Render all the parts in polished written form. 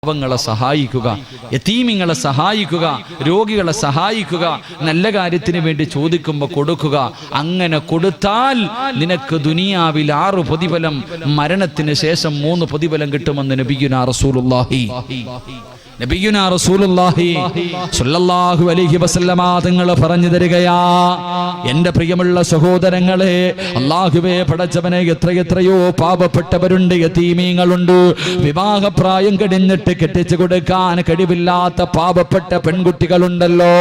പാവങ്ങളെ സഹായിക്കുക, യതീമിങ്ങളെ സഹായിക്കുക, രോഗികളെ സഹായിക്കുക, നല്ല കാര്യത്തിന് വേണ്ടി ചോദിക്കുമ്പോൾ കൊടുക്കുക. അങ്ങനെ കൊടുത്താൽ നിനക്ക് ദുനിയാവിൽ 6 പ്രതിഫലം, മരണത്തിന് ശേഷം 3 പ്രതിഫലം കിട്ടുമെന്ന് നബിയുനാ റസൂലുള്ളാഹി സ്വല്ലല്ലാഹു അലൈഹി വസല്ലമ തങ്ങൾ പറഞ്ഞു തരികയാ. എന്റെ പ്രിയമുള്ള സഹോദരങ്ങളെ, അല്ലാഹുവേ പടച്ചവനെ, എത്രയോ പാവപ്പെട്ടവരുണ്ട്, യതീമീങ്ങളുണ്ട്, വിവാഹപ്രായം കഴിഞ്ഞിട്ട് കെട്ടിച്ചു കൊടുക്കാൻ കഴിവില്ലാത്ത പാവപ്പെട്ട പെൺകുട്ടികളുണ്ടല്ലോ,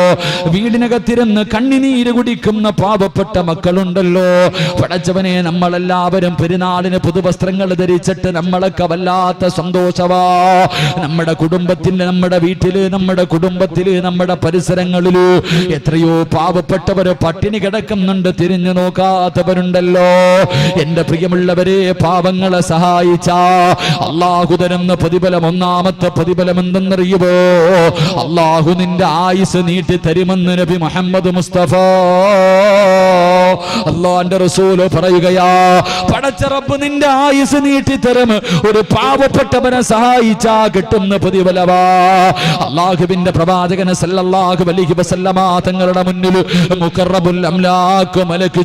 വീടിനകത്തിരുന്ന് കണ്ണിനീര് കുടിക്കുന്ന പാവപ്പെട്ട മക്കളുണ്ടല്ലോ. പടച്ചവനെ, നമ്മളെല്ലാവരും പെരുന്നാളിന് പുതുവസ്ത്രങ്ങൾ ധരിച്ചിട്ട് നമ്മളൊക്കെ വല്ലാത്ത സന്തോഷവാ. നമ്മുടെ കുടുംബത്തിന്റെ, നമ്മുടെ വീട്ടില്, നമ്മുടെ കുടുംബത്തില്, നമ്മുടെ പരിസരങ്ങളില് എത്രയോ പാവപ്പെട്ടവര് പട്ടിണി കിടക്കുന്നുണ്ട്, തിരിഞ്ഞു നോക്കാത്തവരുണ്ടല്ലോ. എന്റെ പ്രിയമുള്ളവരെ, പാവങ്ങളെ സഹായിച്ച അള്ളാഹു തരുന്ന പ്രതിഫലം, ഒന്നാമത്തെ പ്രതിഫലം എന്തെന്നറിയുമോ? അള്ളാഹു നിന്റെ ആയുസ് നീട്ടി തരുമെന്ന് നബി മുഹമ്മദ് മുസ്തഫ അള്ളാന്റെ റസൂല് പറയുകയാ. പടച്ച റബ്ബ് നിന്റെ ആയുസ് നീട്ടി തരും, ഒരു പാവപ്പെട്ടവനെ സഹായിച്ചാ കിട്ടുന്ന പ്രതിഫലവാ. അല്ലാഹുവിന്റെ പ്രവാചകൻ സല്ലല്ലാഹു അലൈഹി വസല്ലമ തങ്ങളുടെ മുന്നിൽ മുഖറബുൽ അംലാഖ് മലക്ക്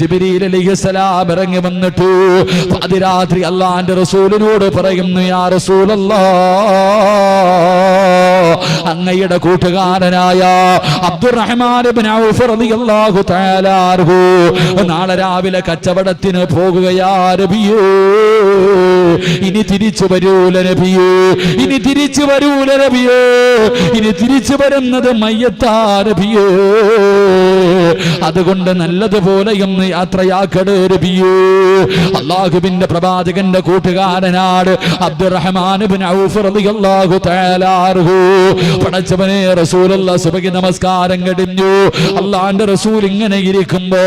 ജിബ്രീൽ അലൈഹിസ്സലാം ഇറങ്ങി വന്നിട്ട് പാതിരാത്രി അല്ലാഹുവിന്റെ റസൂലിനോട് പറയുന്നു, യാ റസൂലല്ലാഹ്, അങ്ങയുടെ കൂട്ടുകാരനായ അബ്ദുറഹ്മാൻ ഇബ്നു ഔഫ് റളിയല്ലാഹു തആല അൻഹു നാളെ രാവിലെ കച്ചവടത്തിന് പോകുകയാ നബിയേ. ഇനി തിരിച്ചു വരൂല നബിയേ, ഇനി തിരിച്ചു വരൂല നബിയേ, ഇനി തിരിച്ചു വരുന്നത് മയ്യത്താ നബിയേ. അതുകൊണ്ട് നല്ലതുപോലെ ഒന്ന് യാത്രയാക്കടേ നബിയേ. അല്ലാഹുവിന്റെ പ്രവാചകന്റെ കൂട്ടുകാരനാണ് അബ്ദുറഹ്മാൻ ഇബ്നു ഔഫ് റളിയല്ലാഹു തആല അൻഹു. പടച്ചവനെ, റസൂലുള്ളാഹി സുബ്ഹി നമസ്കാരം കഴിഞ്ഞു, അല്ലാഹുവിന്റെ റസൂൽ ഇങ്ങനെ ഇരിക്കുമ്പോ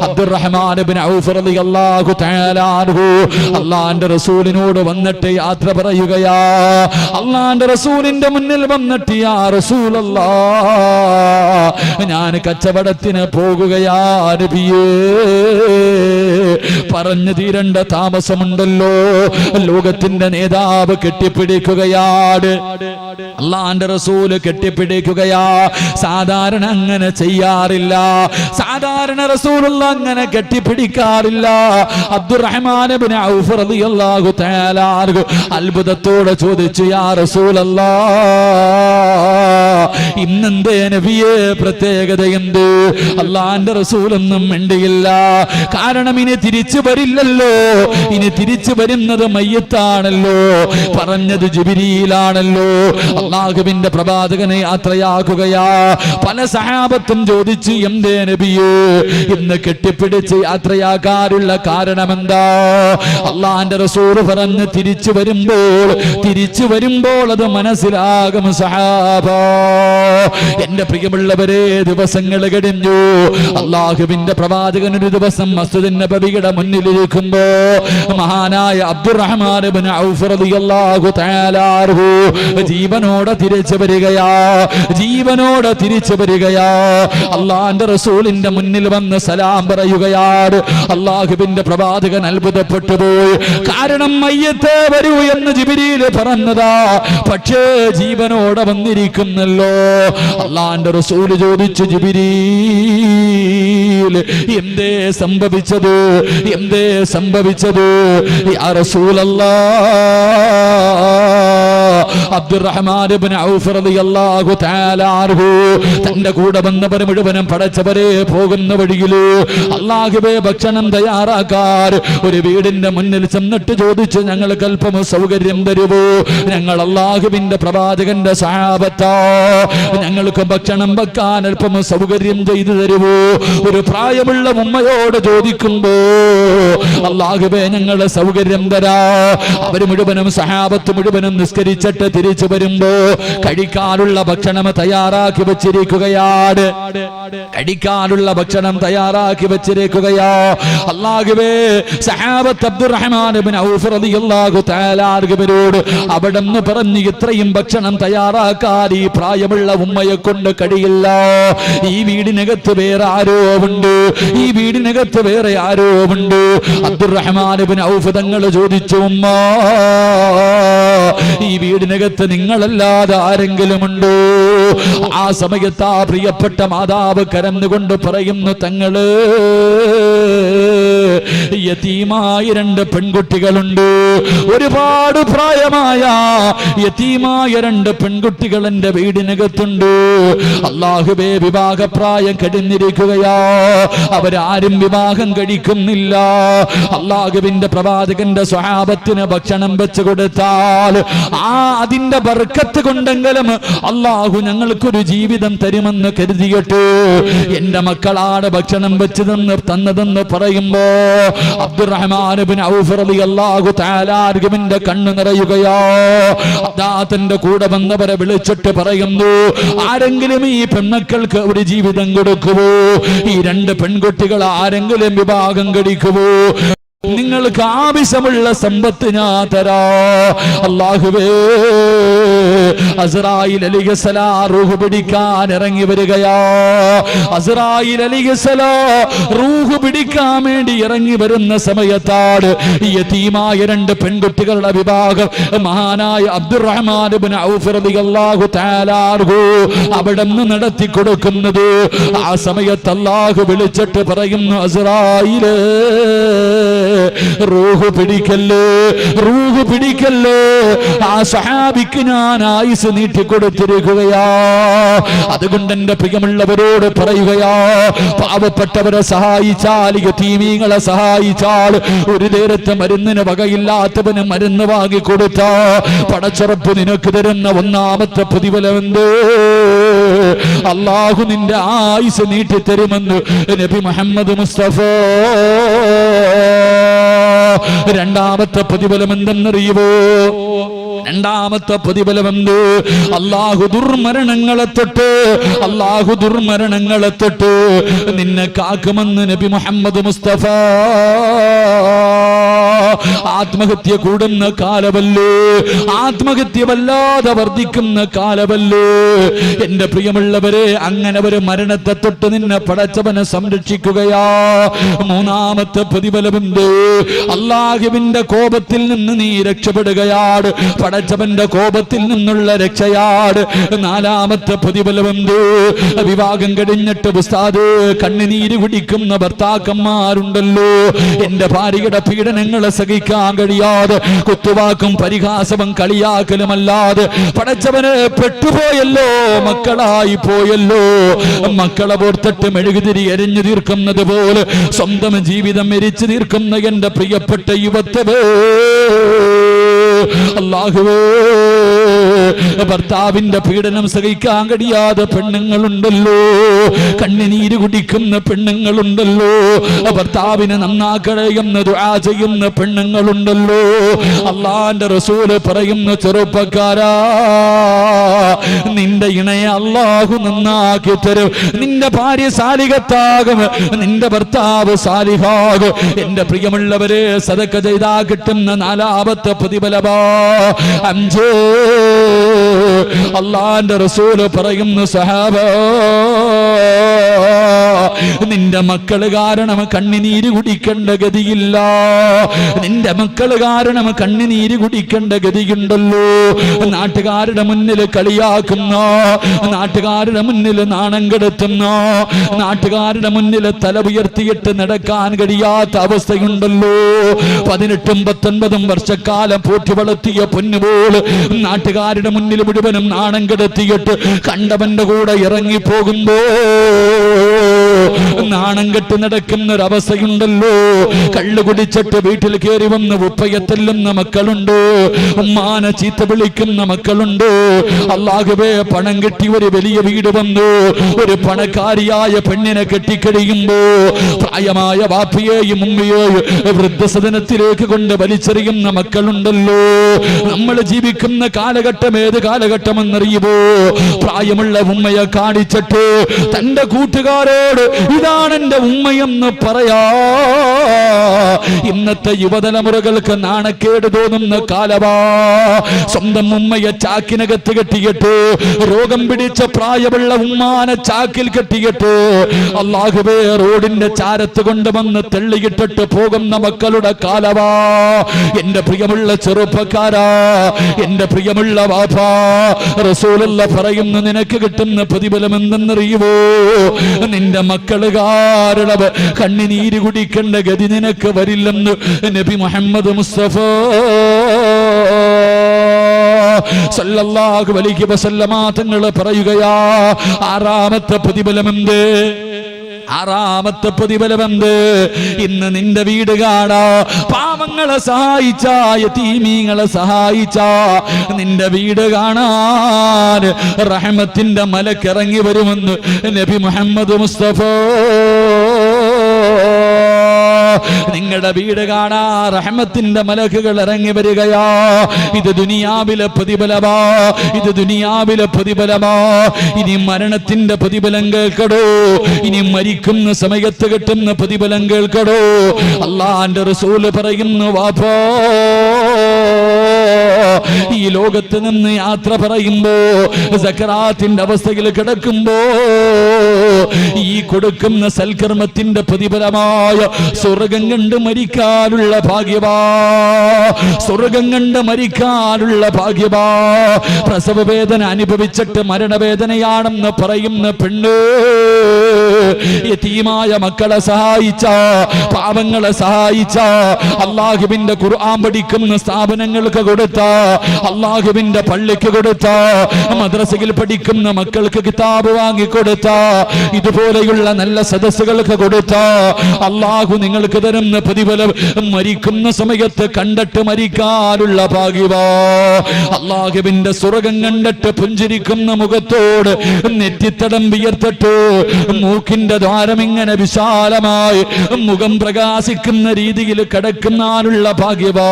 അബ്ദുറഹ്മാൻ ഇബ്നു ഔഫ് റളിയല്ലാഹു തആല അൻഹു അല്ലാഹുവിന്റെ റസൂലിനോട് വന്നിട്ട് യാത്ര പറയുകയാ. അല്ലാഹുവിന്റെ റസൂലിന്റെ മുന്നിൽ വന്നിട്ട്, യാ റസൂലല്ലാഹ്, ഞാൻ കച്ചവടത്തിന് പോകുകയാ നബിയേ. പറഞ്ഞു തീരേണ്ട താമസമുണ്ടല്ലോ. ലോകത്തിന്റെ നേതാവ് കെട്ടിപ്പിടിക്കുകയാണ്, അല്ലാഹുവിന്റെ റസൂല് കെട്ടിപ്പിടിക്കുകയാ. സാധാരണ അങ്ങനെ ചെയ്യാറില്ല, സാധാരണ റസൂലുള്ള അങ്ങനെ കെട്ടിപ്പിടിക്കാറില്ല. അബ്ദുറഹ്മാൻ ഇബ്നു ഔഫ് റളിയല്ലാഹു തആല അൻഹു അത്ഭുതത്തോടെ ചോദിച്ചു, യാ റസൂലല്ലാഹ്, ഇന്നെന്തേ നബിയേ പ്രത്യേകത എന്ത്? അല്ലാഹുവിന്റെ റസൂലൊന്നും മിണ്ടിയില്ല. കാരണം ഇനി തിരിച്ചു വരില്ലല്ലോ, ഇനി തിരിച്ചു വരുന്നത് മയ്യത്താണല്ലോ, പറഞ്ഞത് ജിബ്രീലാണല്ലോ. അല്ലാഹുവിന്റെ പ്രവാചകനെ യാത്രയാക്കുകയാ. പല സഹാബത്തും ചോദിച്ചു, എന്തേ നബിയേ ഇന്ന് കെട്ടിപ്പിടിച്ച് യാത്രയാക്കാനുള്ള കാരണമെന്താ? അല്ലാഹുവിന്റെ റസൂൽ പറഞ്ഞു, തിരിച്ചു വരുമ്പോൾ അത് മനസ്സിലാകും സഹാബ. എന്റെ പ്രിയമുള്ളവരെ, ദിവസങ്ങൾ കഴിഞ്ഞു. അല്ലാഹുവിന്റെ പ്രവാചകൻ ഒരു ദിവസം മസ്ജിദ് നബവിയുടെ മുന്നിലിരിക്കുമ്പോ മഹാനായ അബ്ദുറഹ്മാൻ ഇബ്നു ഔഫ് റളിയല്ലാഹു തആല അൻഹു ജീവനോടെ തിരിച്ചു വരികയാ, ജീവനോടെ തിരിച്ചു വരികയാ. അല്ലാഹുവിന്റെ റസൂലിന്റെ മുന്നിൽ വന്ന് സലാം പറയുകയാണ്. അല്ലാഹുവിന്റെ പ്രവാചകൻ അത്ഭുതപ്പെട്ടു പോയി. കാരണം മയ്യത്തെ വരൂ എന്ന് ജിബ്രീൽ പറഞ്ഞതാ, പക്ഷേ ജീവനോടെ വന്നിരിക്കുന്നല്ലോ. അല്ലാഹുവിന്റെ റസൂൽ ചോദിച്ചു, ജിബ്രീൽ, എന്തേ സംഭവിച്ചത്? എന്തേ സംഭവിച്ചത്? യാ റസൂലല്ലാഹ്, അബ്ദുറഹ്മാൻ ഇബ്നു ഔഫ് റളിയല്ലാഹു തആല അൻഹു തന്റെ കൂടെ വന്നവർ മുഴുവനും പടച്ചവരെ പോകുന്ന വഴിയില് അല്ലാഹുവേ ഭക്ഷണം തയ്യാറാക്കാൻ ഒരു വീടിന്റെ മുന്നിൽ ചെന്നിട്ട് ചോദിച്ചു, ഞങ്ങൾക്ക് അല്പം സൗകര്യം തരുമോ? ഞങ്ങൾ അല്ലാഹുവിന്റെ പ്രവാചകന്റെ സഹാബത്താ, ഞങ്ങൾക്ക് ഭക്ഷണം വെക്കാൻ അല്പം സൗകര്യം ചെയ്തു തരുമോ? ഒരു പ്രായമുള്ള ഉമ്മയോട് ചോദിക്കുമ്പോ, അല്ലാഹുവേ ഞങ്ങളെ സൗകര്യം തരാ. അവര് മുഴുവനും സഹാബത്ത് മുഴുവനും നിസ്കരിച്ചിട്ട് നിസ്കരിച്ചിട്ട് തിരിച്ചു വരുമ്പോ കഴിക്കാനുള്ള ഭക്ഷണം തയ്യാറാക്കി വെച്ചിരിക്കുകയാണ്. കഴിക്കാനുള്ള ഭക്ഷണം തയ്യാറാക്കി വെച്ചിരിക്കുകയാ. അല്ലാഹുവേ, സഹാബത്ത് അബ്ദുറഹ്മാൻ ഇബ്നു ഔഫ് റളിയല്ലാഹു തആല അൻഹുവരോട് അവിടെന്ന് പറഞ്ഞു, ഇത്രയും ഭക്ഷണം തയ്യാറാക്കാൻ ഈ പ്രായമുള്ള ഉമ്മയെ കൊണ്ട് കഴിയില്ല. ഈ വീടിനകത്ത് വേറെ ആരോ ഉണ്ട്, ഈ വീടിനകത്ത് വേറെ ആരോ ഉണ്ട്. അബ്ദുറഹ്മാൻ ഇബ്നു ഔഫ് തങ്ങൾ ചോദിച്ചു, ഉമ്മ, ഈ വീടിനകത്ത് നിങ്ങളല്ലാതെ ആരെങ്കിലും ഉണ്ടോ? ആ സമയത്ത് ആ പ്രിയപ്പെട്ട മാതാവ് കരന്നുകൊണ്ട് പറയുന്നു, തങ്ങള്, യതീമായ 2 പെൺകുട്ടികളുണ്ട്. ഒരുപാട് പ്രായമായ യതീമായ 2 പെൺകുട്ടികൾ എന്റെ വീടിനകത്തുണ്ട്. അല്ലാഹുവേ, വിവാഹപ്രായം കഴിഞ്ഞിരിക്കുകയാ. അവരാരും വിവാഹം കഴിക്കുന്നില്ല. അല്ലാഹുവിന്റെ പ്രവാചകന്റെ സ്വഹാബത്തിന് ഭക്ഷണം വെച്ചു കൊടുത്താൽ അതിന്റെ ബർക്കത്ത് കൊണ്ടെങ്കിലും അല്ലാഹു ഞങ്ങൾക്കൊരു ജീവിതം തരുമെന്ന് കരുതിയിട്ട് എന്റെ മക്കളാണ് ഭക്ഷണം വെച്ച് തന്നതെന്ന് പറയുമ്പോ അബ്ദുറഹ്മാൻ ഇബ്നു ഔഫ് റളിയല്ലാഹു തആല അൻഹുവിന്റെ കണ്ണു നിറയുകയോ. അദ്ദേഹത്തിന്റെ കൂടെ വന്നവരെ വിളിച്ചിട്ട് പറയുന്നു, ആരെങ്കിലും ഈ പെൺമക്കൾക്ക് ഒരു ജീവിതം കൊടുക്കുവോ? ഈ 2 പെൺകുട്ടികൾ ആരെങ്കിലും വിവാഹം കഴിക്കുവോ? നിങ്ങൾക്ക് ആവശ്യമുള്ള സമ്പത്ത് ഞാൻ തരാ. അല്ലാഹുവേ, അസ്റായീൽ അലൈഹിസ്സലാം റൂഹ് പിടിക്കാൻ ഇറങ്ങി വരികയാ. അസ്റായീൽ അലൈഹിസ്സലാം റൂഹ് പിടിക്കാൻ വേണ്ടി ഇറങ്ങി വരുന്ന സമയത്താണ് യതീമായ 2 പെൺകുട്ടികളുടെ വിവാഹം മഹാനായ അബ്ദുറഹ്മാൻ ഇബ്നു ഔഫ് റളിയല്ലാഹു തആല അൻഹു അവിടെന്ന് നടത്തി കൊടുക്കുന്നത്. ആ സമയത്ത് അല്ലാഹു വിളിച്ചിട്ട് പറയുന്നു, അസ്റായീൽ, റൂഹ് പിടിക്കല്ലേ, റൂഹ് പിടിക്കല്ലേ. ആ സഹാബിക്ക് ഞാൻ ആയുസ് നീട്ടിക്കൊടുത്തിരിക്കുകയാ. അതുകൊണ്ട് എന്റെ പ്രിയമുള്ളവരോട് പറയുകയാ, പാവപ്പെട്ടവരെ സഹായിച്ചാൽ, യതീമീങ്ങളെ സഹായിച്ചാൽ, ഒരു നേരത്തെ മരുന്നിന് വകയില്ലാത്തവന് മരുന്ന് വാങ്ങിക്കൊടുത്ത പടച്ചുറപ്പ് നിനക്ക് തരുന്ന 1ാമത്തെ പ്രതിഫലമെന്ത്? അല്ലാഹു നിന്റെ ആയുസ് നീട്ടിത്തരുമെന്ന് നബി മുഹമ്മദ് മുസ്തഫ. 2ാമത്തെ പ്രതിഫലം എന്തെന്നറിയുവോ? 2ാമത്തെ പ്രതിഫലമെന്ത്? അല്ലാഹു ദുർമരണങ്ങളെ തൊട്ട്, അല്ലാഹു ദുർമരണങ്ങളെ തൊട്ട് നിന്നെ കാക്കുമെന്ന് നബി മുഹമ്മദ് മുസ്തഫ. ആത്മഹത്യ കൂടുന്ന കാലമല്ലേ, ആത്മഹത്യ വല്ലാതെ വർദ്ധിക്കുന്ന കാലമല്ലേ എന്റെ പ്രിയമുള്ളവരെ. അങ്ങനെ ഒരു മരണത്തെ തൊട്ട് നിന്നെ പടച്ചവനെ സംരക്ഷിക്കുകയാ. 3ാമത്തെ പ്രതിഫലമുണ്ട്, അല്ലാഹുവിന്റെ കോപത്തിൽ നിന്ന് നീ രക്ഷപ്പെടുകയാണ്. പടച്ചവന്റെ കോപത്തിൽ നിന്നുള്ള രക്ഷയാണ്. 4ാമത്തെ പ്രതിഫലമുണ്ട്, വിവാഹം കഴിഞ്ഞിട്ട് ഉസ്താദ് കണ്ണുനീര് കുടിക്കുന്ന ഭർത്താക്കന്മാരുണ്ടല്ലോ. എന്റെ ഭാര്യയുടെ പീഡനങ്ങളെ സഹിക്കാൻ കഴിയാതെ കുത്തുവാക്കും പരിഹാസവും കളിയാക്കലുമല്ലാതെ പടച്ചവനെ പെട്ടുപോയല്ലോ, മക്കളായി പോയല്ലോ. മക്കളെ ഓർത്തിട്ട് മെഴുകുതിരി എരിഞ്ഞു തീർക്കുന്നത് പോലെ സ്വന്തം ജീവിതം എരിച്ചു തീർക്കുന്ന എന്റെ പ്രിയപ്പെട്ട യുവത്വേ, അല്ലാഹുവേ, ഭർത്താവിന്റെ പീഡനം സഹിക്കാൻ കഴിയാതെ പെണ്ണുങ്ങളുണ്ടല്ലോ, കണ്ണുനീര് കുടിക്കുന്ന പെണ്ണുങ്ങളുണ്ടല്ലോ, ഭർത്താവിനെ നന്നാക്കണമെന്ന് ദുആ ചെയ്യുന്ന പെണ്ണുങ്ങളുണ്ടല്ലോ. അല്ലാഹുവിന്റെ റസൂല് പറയുന്ന, ചെറുപ്പക്കാരാ, നിന്റെ ഇണയെ അല്ലാഹു നന്നാക്കി തരും. നിന്റെ ഭാര്യ സാലിഹത്താകും, നിന്റെ ഭർത്താവ് സാലിഹാകും. എന്റെ പ്രിയമുള്ളവരെ, സദഖ ചെയ്താ കിട്ടുന്ന 4ാമത്തെ പ്രതിഫലമാ 5. അല്ലാഹുവിന്റെ റസൂല് പറയുന്നു, സഹാബ, നിന്റെ മക്കള് കാരണം കണ്ണുനീര് കുടിക്കേണ്ട ഗതിയില്ല. നിന്റെ മക്കള് കാരണം കണ്ണുനീര് കുടിക്കേണ്ട ഗതിയുണ്ടല്ലോ. നാട്ടുകാരുടെ മുന്നിൽ കളിയാക്കുന്ന, നാട്ടുകാരുടെ മുന്നിൽ നാണം കെടുത്തുന്ന, നാട്ടുകാരുടെ മുന്നിൽ തല ഉയർത്തിയിട്ട് നടക്കാൻ കഴിയാത്ത അവസ്ഥയുണ്ടല്ലോ. 18ഉം 19ഉം വർഷക്കാലം പോറ്റി വളർത്തിയ പൊന്നുപോൽ നാട്ടുകാരുടെ മുന്നിൽ മുഴുവനും നാണം കെടുത്തിയിട്ട് കണ്ടവന്റെ കൂടെ ഇറങ്ങിപ്പോകുമ്പോ നാണം കെട്ട് നടക്കുന്ന ഒരവസ്ഥയുണ്ടല്ലോ. കള്ളു കുടിച്ചിട്ട് വീട്ടിൽ കയറി വന്ന് ഉപ്പയെ തല്ലുന്ന മക്കളുണ്ട്, ഉമ്മാനെ ചീത്ത വിളിക്കുന്ന മക്കളുണ്ട്. അല്ലാഹുവേ, പണം കെട്ടി ഒരു വലിയ വീട് വന്നു, ഒരു പണക്കാരിയായ പെണ്ണിനെ കെട്ടിക്കഴിയുമ്പോ പ്രായമായ വാപ്പയെയും ഉമ്മയെയും വൃദ്ധസദനത്തിലേക്ക് കൊണ്ട് വലിച്ചെറിയുന്ന മക്കളുണ്ടല്ലോ. നമ്മൾ ജീവിക്കുന്ന കാലഘട്ടം ഏത് കാലഘട്ടമെന്നറിയുമോ? പ്രായമുള്ള ഉമ്മയെ കാണിച്ചിട്ട് തന്റെ കൂട്ടുകാരോട് ഇതാണ് എന്റെ ഉമ്മയെന്ന് പറയാ. ഇന്നത്തെ യുവതലമുറകൾക്ക് നാണക്കേട് തോന്നുന്ന കാലമാ. സ്വന്തം ഉമ്മയെ ചാക്കിനകത്ത് കെട്ടിയിട്ട്, രോഗം പിടിച്ച പ്രായമുള്ള ഉമ്മാനെ ചാക്കിൽ കെട്ടിയിട്ട്, അല്ലാഹുവേ, റോഡിന്റെ ചാരത്ത് കൊണ്ടുവന്ന് തള്ളിയിട്ടിട്ട് പോകുന്ന മക്കളുടെ കാലമാ. എന്റെ പ്രിയമുള്ള ചെറുപ്പക്കാരാ, എന്റെ പ്രിയമുള്ള വാപ്പാ, റസൂലുള്ള പറയുന്നു, നിനക്ക് കിട്ടുന്ന പ്രതിഫലം എന്തെന്നറിയുമോ? നിന്റെ മക്കള് കാരണം കണ്ണിനീര് കുടിക്കേണ്ട ഗതി നിനക്ക് വരില്ലെന്ന് നബി മുഹമ്മദ് മുസ്തഫ സല്ലല്ലാഹു അലൈഹി വസല്ലമ തങ്ങൾ പറയുകയാ. ആറാമത്തെ പ്രതിഫലമെന്ത്? ആറാമത്തെ പ്രതിഫലമെന്ത്? ഇന്ന് നിന്റെ വീട് കാണാ പാവങ്ങളെ സഹായിച്ച, യതീമീങ്ങളെ സഹായിച്ച നിന്റെ വീട് കാണാൻ റഹ്മത്തിന്റെ മലക്കിറങ്ങി വരുമെന്ന് നബി മുഹമ്മദ് മുസ്തഫ. നിങ്ങളുടെ വീട് കാണാ റഹ്മത്തിന്റെ മലക്കുകൾ ഇറങ്ങി വരികയാ. ഇത് ദുനിയാവിലെ പ്രതിഫലമാ, ഇത് ദുനിയാവിലെ പ്രതിഫലമാ. ഇനി മരണത്തിന്റെ പ്രതിഫലം കേൾക്കടോ, ഇനി മരിക്കുന്ന സമയത്ത് കിട്ടുന്ന പ്രതിഫലം കേൾക്കടോ. അല്ലാഹുവിന്റെ റസൂല് പറയുന്നു, വാപ്പാ, ഈ ലോകത്ത് നിന്ന് യാത്ര പറയുമ്പോ, സക്കറാത്തിന്റെ അവസ്ഥയിൽ കിടക്കുമ്പോ, ഈ കൊടുക്കുന്ന സൽക്കർമ്മത്തിന്റെ പ്രതിഫലമായ സ്വർഗം കണ്ട് മരിക്കാനുള്ള ഭാഗ്യവാ, സ്വർഗം കണ്ട് മരിക്കാനുള്ള ഭാഗ്യവാ. പ്രസവ വേദന അനുഭവിച്ചിട്ട് മരണവേദനയാണെന്ന് പറയുന്ന പെണ്ണ് യതീമായ മക്കളെ സഹായിച്ച, പാവങ്ങളെ സഹായിച്ച, അല്ലാഹുവിന്റെ ഖുർആൻ പഠിക്കുന്ന സ്ഥാപനങ്ങൾക്ക് കൊടുത്ത, അല്ലാഹുവിന്റെ പള്ളിക്ക് കൊടുത്ത, മദ്രസയിൽ പഠിക്കുന്ന മക്കൾക്ക് കിതാബ് വാങ്ങിക്കൊടുത്ത, ഇതുപോലെയുള്ള നല്ല സദസ്സുകൾക്ക് കൊടുത്ത, അല്ലാഹു നിങ്ങൾക്ക് തരുന്ന പ്രതിഫലം മരിക്കുന്ന സമയത്ത് കണ്ടിട്ട് മരിക്കാനുള്ള ഭാഗ്യവാ. അല്ലാഹുവിന്റെ സ്വർഗ്ഗം കണ്ടിട്ട് പുഞ്ചിരിക്കുന്ന മുഖത്തോട് നെറ്റിത്തടം വിയർത്തിട്ട് മൂക്കിന്റെ ദ്വാരം ഇങ്ങനെ വിശാലമായി മുഖം പ്രകാശിക്കുന്ന രീതിയിൽ കിടക്കുന്നാനുള്ള ഭാഗ്യവാ.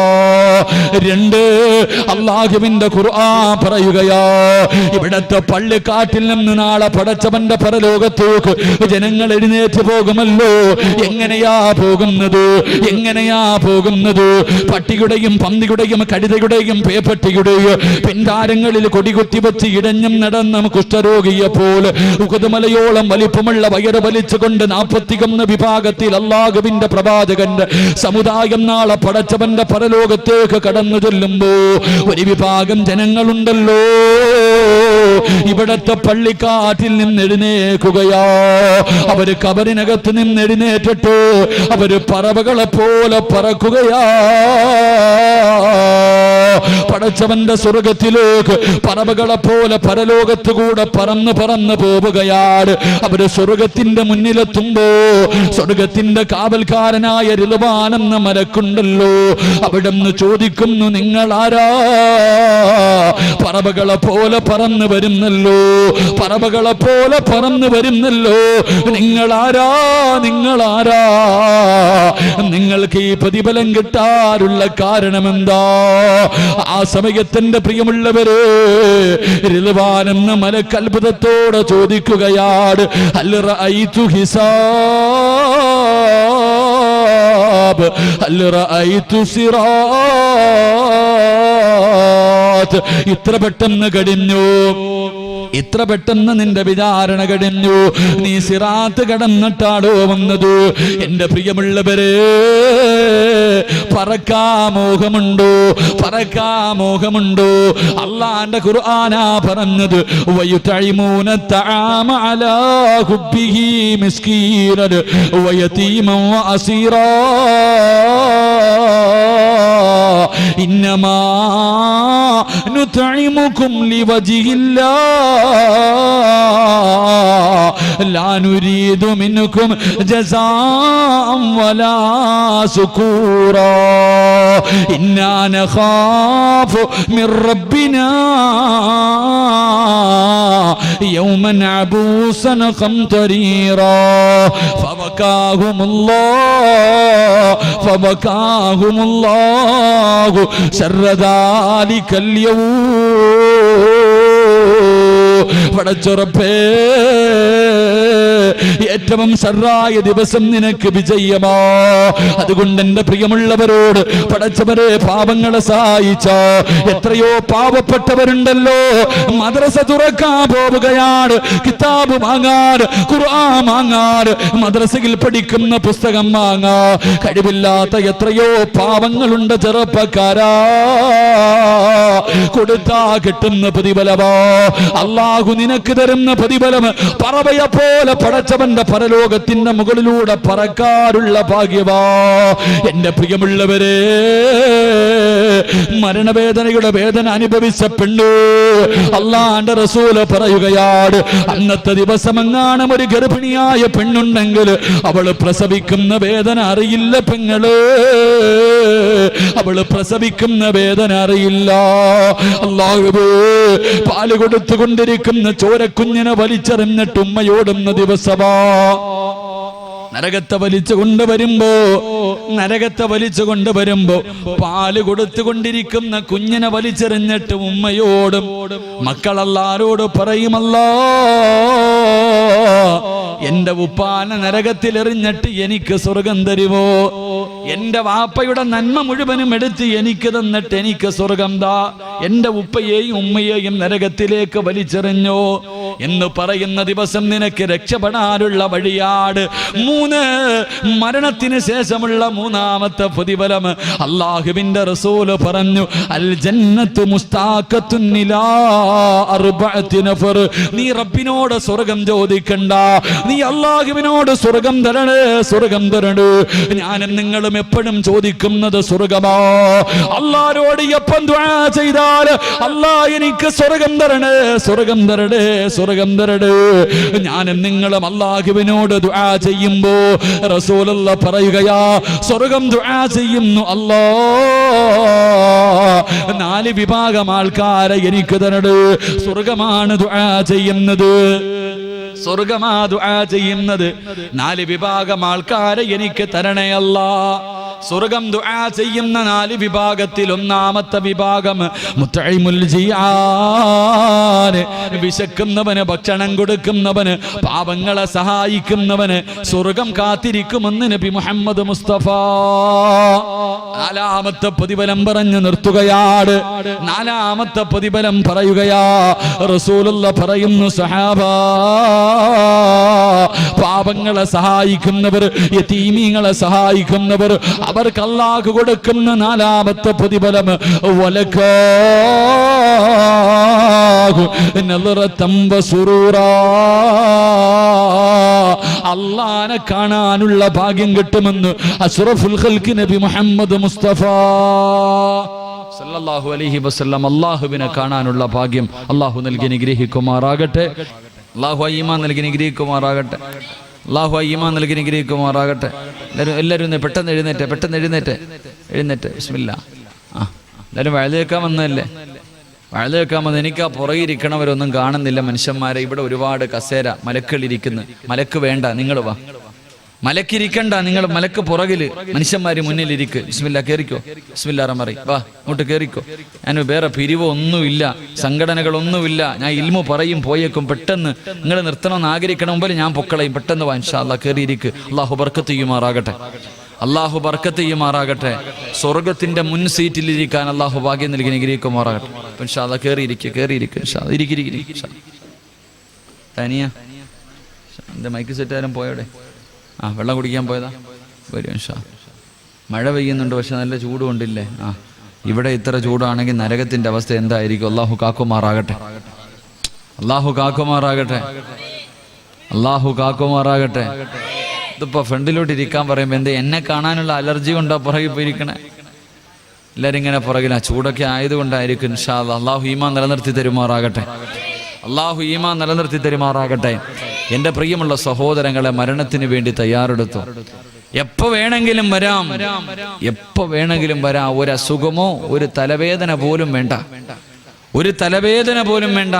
രണ്ട്, അല്ലാഹുവിന്റെ ഖുർആൻ പറയുകയാ, ഇവിടത്തെ പള്ളിക്കാട്ടിൽ നിന്ന് നാളെ പടച്ചവന്റെ പരലോകത്തേക്ക് ജനങ്ങൾ എഴുന്നേറ്റ് പോകുമല്ലോ. എങ്ങനെയാ പോകുന്നത്? എങ്ങനെയാ പോകുന്നത്? പട്ടിയുടെയും പന്നിയുടെയും കഴുതയുടെയും പേപ്പട്ടിയുടെയും പിൻതാരങ്ങളിൽ കൊടികുത്തി വെച്ച് ഇടഞ്ഞും നടന്ന കുഷ്ഠരോഗിയെ പോലെ ഉകുതുമലയോളം വലിപ്പമുള്ള വയറ് വലിച്ചുകൊണ്ട് 41 വിഭാഗത്തിൽ അല്ലാഹുവിന്റെ പ്രവാചകന്റെ സമുദായം നാളെ പടച്ചവന്റെ പരലോകത്തേക്ക് കടന്നു ചെല്ലുമ്പോ ഒരു വിഭാഗം ജനങ്ങളുണ്ടല്ലോ, ഇവിടത്തെ പള്ളിക്കാട്ടിൽ നിന്ന് എഴുന്നേൽക്കുകയാ. അവര് കബറിനകത്ത് നിന്ന് എഴുന്നേറ്റിട്ട് അവര് പറവകളെ പോലെ പറക്കുകയാ. പടച്ചവന്റെ സ്വർഗത്തിലേക്ക് പറവകളെ പോലെ പരലോകത്ത് കൂടെ പറന്ന് പറന്ന് പോവുകയാണ്. അവര് സ്വർഗത്തിന്റെ മുന്നിലെത്തുമ്പോ സ്വർഗത്തിന്റെ കാവൽക്കാരനായ റിളുവാനെന്ന മലക്കുണ്ടല്ലോ, അവിടുന്ന് ചോദിക്കുന്നു, നിങ്ങൾ ആരാ? പറവകളെ പോലെ പറന്ന് വരുന്നല്ലോ, പറവകളെ പോലെ പറന്ന് വരുന്നല്ലോ, നിങ്ങളാരാ? നിങ്ങളാരാ? നിങ്ങൾക്ക് ഈ പ്രതിഫലം കിട്ടാനുള്ള കാരണമെന്താ? ആ സമയത്തിന്റെ പ്രിയമുള്ളവര് റിളുവാനെന്ന മലക്ക് അത്ഭുതത്തോടെ ചോദിക്കുകയാണ്, ഹൽ റഅയ്തു ഹിസാബ്, ഹൽ റഅയ്തു സിറാത്ത്. ഇത്ര പെട്ടെന്ന് കഴിഞ്ഞു, ഇത്ര പെട്ടെന്ന് നിന്റെ വിചാരണ കഴിഞ്ഞു, നീ സിറാത്ത് കടന്നിട്ടാടോ വന്നത്? എന്റെ പ്രിയമുള്ളവരെ, പറക്കാമോഹമുണ്ടോ? പറക്കാമോഹമുണ്ടോ? അല്ലാഹുവിന്റെ ഖുർആനാ പറഞ്ഞത്, വയുതഇമൂന തആമ അലാ ഹുബ്ബിഹി മിസ്കീനൻ വയതീമൻ നുത്ഇമുകും ലിവജിഹില്ലാഹ് ലാ നുരീദു മിൻകും ജസാഅൻ വലാ ശുകൂറാ ഇന്നാ നഖാഫു മിർ റബ്ബിനാ യൗമൻ അബൂസൻ ഖംതരീറാ ഫബകാഹുമുല്ലാഹു ശർറ ദാലികൽ യൗം പടച്ചുറപ്പേ ഏറ്റവും ശർറായ ദിവസം നിനക്ക് വിജയമാ. അതുകൊണ്ട് എന്റെ പ്രിയമുള്ളവരോട് പടച്ചവരെ പാപങ്ങളെ സഹായിച്ച എത്രയോ പാവപ്പെട്ടവരുണ്ടല്ലോ. മദ്രസ തുറക്കാൻ പോവുകയാണ്, കിതാബ് വാങ്ങാൻ, ഖുർആൻ വാങ്ങാൻ, മദ്രസയിൽ പഠിക്കുന്ന പുസ്തകം വാങ്ങാ കഴിവില്ലാത്ത എത്രയോ പാവങ്ങളുണ്ട് ചെറുപ്പക്കാരാ. കൊടുത്താ കിട്ടുന്ന പ്രതിഫലമോ അല്ലാഹു നിനക്ക് തരുന്ന പ്രതിഫലം പറവയെ പോലെ പടച്ചവന്റെ പരലോകത്തിന്റെ മുകളിലൂടെ പറക്കാറുള്ള ഭാഗ്യവാ. എന്റെ പ്രിയമുള്ളവരെ, മരണവേദനയുടെ വേദന അനുഭവിച്ച പെണ്ണ് അല്ലാഹുവിന്റെ റസൂൽ പറയുകയാണ്, അന്നത്തെ ദിവസമെങ്ങാനും ഒരു ഗർഭിണിയായ പെണ്ണുണ്ടെങ്കിൽ അവള് പ്രസവിക്കുന്ന വേദന അറിയില്ല പെങ്ങള്, അവള് പ്രസവിക്കുന്ന വേദന അറിയില്ല. അല്ലാഹുവേ, പാല് കൊടുത്തുകൊണ്ടിരിക്കുന്ന ചോരക്കുഞ്ഞിനെ വലിച്ചെറിഞ്ഞിട്ട് ഉമ്മയോടുന്ന ദിവസമാ. നരകത്തെ വലിച്ചു കൊണ്ടുവരുമ്പോ പാല് കൊടുത്തുകൊണ്ടിരിക്കുന്ന കുഞ്ഞിനെ വലിച്ചെറിഞ്ഞിട്ട് ഉമ്മയോടും മക്കളെല്ലാരോട് പറയുമല്ലോ, എന്റെ ഉപ്പാനെ നരകത്തിൽ എറിഞ്ഞിട്ട് എനിക്ക് സ്വർഗം തരുമോ? എന്റെ വാപ്പയുടെ നന്മ മുഴുവനും എടുത്ത് എനിക്ക് തന്നിട്ട് എനിക്ക് സ്വർഗം താ. എന്റെ ഉപ്പയെയും ഉമ്മയെയും നരകത്തിലേക്ക് വലിച്ചെറിഞ്ഞോ എന്ന് പറയുന്ന ദിവസം നിനക്ക് രക്ഷപ്പെടാനുള്ള വഴിയാട്. 3 മരണത്തിന് ശേഷമുള്ള മൂന്നാമത്തെ പ്രതിഫലം അല്ലാഹുവിന്റെ റസൂല് പറഞ്ഞു, അൽ ജന്നത്തു മുസ്താഖത്തുൻ ഇലാ അർബഅത്തി നഫർ. നീ റബ്ബിനോട് സ്വർഗം ചോദിക്കണ്ട, നീ അല്ലാഹുവിനോട് സ്വർഗം തരണേ, സ്വർഗം തരണേ. ഞാനും നിങ്ങളും എപ്പോഴും ചോദിക്കുന്നത് സ്വർഗമാ. അല്ലാഹുവോട് എപ്പം ദുആ ചെയ്താൽ അല്ലാഹ് എനിക്ക് സ്വർഗം തരണേ, സ്വർഗം തരണേ, സ്വർഗം തരണേ. ഞാനും നിങ്ങളും അല്ലാഹുവിനോട് ദുആ ചെയ്യുമ്പോ റസൂലുള്ളാഹി പറയുകയാ, സ്വർഗം ദുആ ചെയ്യുന്നു അല്ലാഹ് 4 വിഭാഗം ആൾക്കാരെ എനിക്ക് തരണേ. സ്വർഗമാണ് ദുആ ചെയ്യുന്നത്, സ്വർഗമാ ദുആ ചെയ്യുന്നത്. 4 വിഭാഗം ആൾക്കാരെ എനിക്ക് തരണേ അല്ലാഹ്. സ്വർഗം ദുആ ചെയ്യുന്ന 4 വിഭാഗത്തിൽ ഒന്നാമത്തെ വിഭാഗം മുത്തഇമുൽ ജിആൻ, വിശക്കുന്നവന് ഭക്ഷണം കൊടുക്കുന്നവന്, പാവങ്ങളെ സഹായിക്കുന്നവന് സ്വർഗം കാത്തിരിക്കുമെന്ന് നബി മുഹമ്മദ് മുസ്തഫ. 4ാമത്തെ പ്രതിഫലം പറഞ്ഞു നിർത്തുകയാണ്. 4ാമത്തെ പ്രതിഫലം പറയുകയാ. റസൂലുള്ളാഹി പറയുന്നു, സഹാബാ, പാവങ്ങളെ സഹായിക്കുന്നവർ, യതീമീങ്ങളെ സഹായിക്കുന്നവർ, അവർക്ക് അല്ലാഹു കൊടുക്കുന്ന 4ാമത്തെ പ്രതിഫലം വലകാഹു നളറതം വസുറൂറാ. അല്ലാഹനെ കാണാനുള്ള ഭാഗ്യം കിട്ടുമെന്ന് അഷ്റഫുൽ ഖൽഖ് നബി മുഹമ്മദ് മുസ്തഫ സല്ലല്ലാഹു അലൈഹി വസല്ലം. അല്ലാഹുവിനെ കാണാനുള്ള ഭാഗ്യം അല്ലാഹു നൽകി അനുഗ്രഹിക്കുമാറാകട്ടെ. അല്ലാഹു ഈമാൻ നൽകി അനുഗ്രഹിക്കുമാറാകട്ടെ. അല്ലാഹു ഈമാൻ നൽകി അനുഗ്രഹിക്കുമാറാകട്ടെ. എല്ലാവരും പെട്ടെന്ന് എഴുന്നേറ്റ് ബിസ്മില്ലാ. എല്ലാവരും വഴുത് കേൾക്കാൻ വന്നതല്ലേ? വഴുത് കേൾക്കാൻ വന്ന് എനിക്ക് ആ പുറകിരിക്കണവരൊന്നും കാണുന്നില്ല മനുഷ്യന്മാരെ. ഇവിടെ ഒരുപാട് കസേര മലക്കളിരിക്കുന്നു. മലക്ക് വേണ്ട, നിങ്ങൾ വാ. മലക്കിരിക്കണ്ട, നിങ്ങൾ മലക്ക് പുറകില്, മനുഷ്യന്മാര് മുന്നിലിരിക്ക്. ബിസ്മില്ലാ, കേറിക്കോ. ബിസ്മില്ലാ റഹ്മാൻ വാ, അങ്ങോട്ട് കേറിക്കോ. ഞാൻ വേറെ പിരിവോ ഒന്നുമില്ല, സംഘടനകളൊന്നുമില്ല. ഞാൻ ഇൽമു പറയും പോയേക്കും. പെട്ടെന്ന് നിങ്ങൾ നിർത്തണമെന്ന് ആഗ്രഹിക്കണം മുമ്പിൽ ഞാൻ പൊക്കളയും. പെട്ടെന്ന് വാ, ഇൻഷാ അല്ലാഹ് കേറിയിരിക്ക്. അല്ലാഹു ബർക്കത്ത് ചെയ്യുമാറാകട്ടെ. അല്ലാഹു ബർക്കത്ത് ചെയ്യുമാറാകട്ടെ. സ്വർഗത്തിന്റെ മുൻ സീറ്റിലിരിക്കാൻ അല്ലാഹു ഭാഗ്യം നൽകി അനുഗ്രഹിക്കുമാറാകട്ടെ. ഇൻഷാ അല്ലാഹ് കേറിയിരിക്ക്. ഇൻഷാ അല്ലാഹ് ഇരിക്ക്. തനിയ എന്റെ മൈക്ക് സെറ്റാരും പോയോടെ? വെള്ളം കുടിക്കാൻ പോയതാ? വരും ഇൻഷാ. മഴ പെയ്യുന്നുണ്ട്, പക്ഷെ നല്ല ചൂട് കൊണ്ടില്ലേ? ഇവിടെ ഇത്ര ചൂടാണെങ്കിൽ നരകത്തിന്റെ അവസ്ഥ എന്തായിരിക്കും? അല്ലാഹു കാക്കുമാറാകട്ടെ. അല്ലാഹു കാക്കുമാറാകട്ടെ. ഇതിപ്പോ ഫ്രണ്ടിലോട്ട് ഇരിക്കാൻ പറയുമ്പോ എന്തേ എന്നെ കാണാനുള്ള അലർജി കൊണ്ടാ പുറകെ പോയിരിക്കണേ? എല്ലാവരും ഇങ്ങനെ പുറകില. ചൂടൊക്കെ ആയതുകൊണ്ടായിരിക്കും. ഇൻഷാ അല്ലാഹ് അള്ളാഹു ഈമാൻ നിലനിർത്തി തരുമാറാകട്ടെ. അള്ളാഹു ഈമാൻ നിലനിർത്തി തരുമാറാകട്ടെ. എൻ്റെ പ്രിയമുള്ള സഹോദരങ്ങളെ, മരണത്തിന് വേണ്ടി തയ്യാറെടുത്തു. എപ്പോ വേണമെങ്കിലും വരാം, എപ്പോ വേണമെങ്കിലും വരാം. ഒരു അസുഖമോ ഒരു തലവേദന പോലും വേണ്ട, ഒരു തലവേദന പോലും വേണ്ട.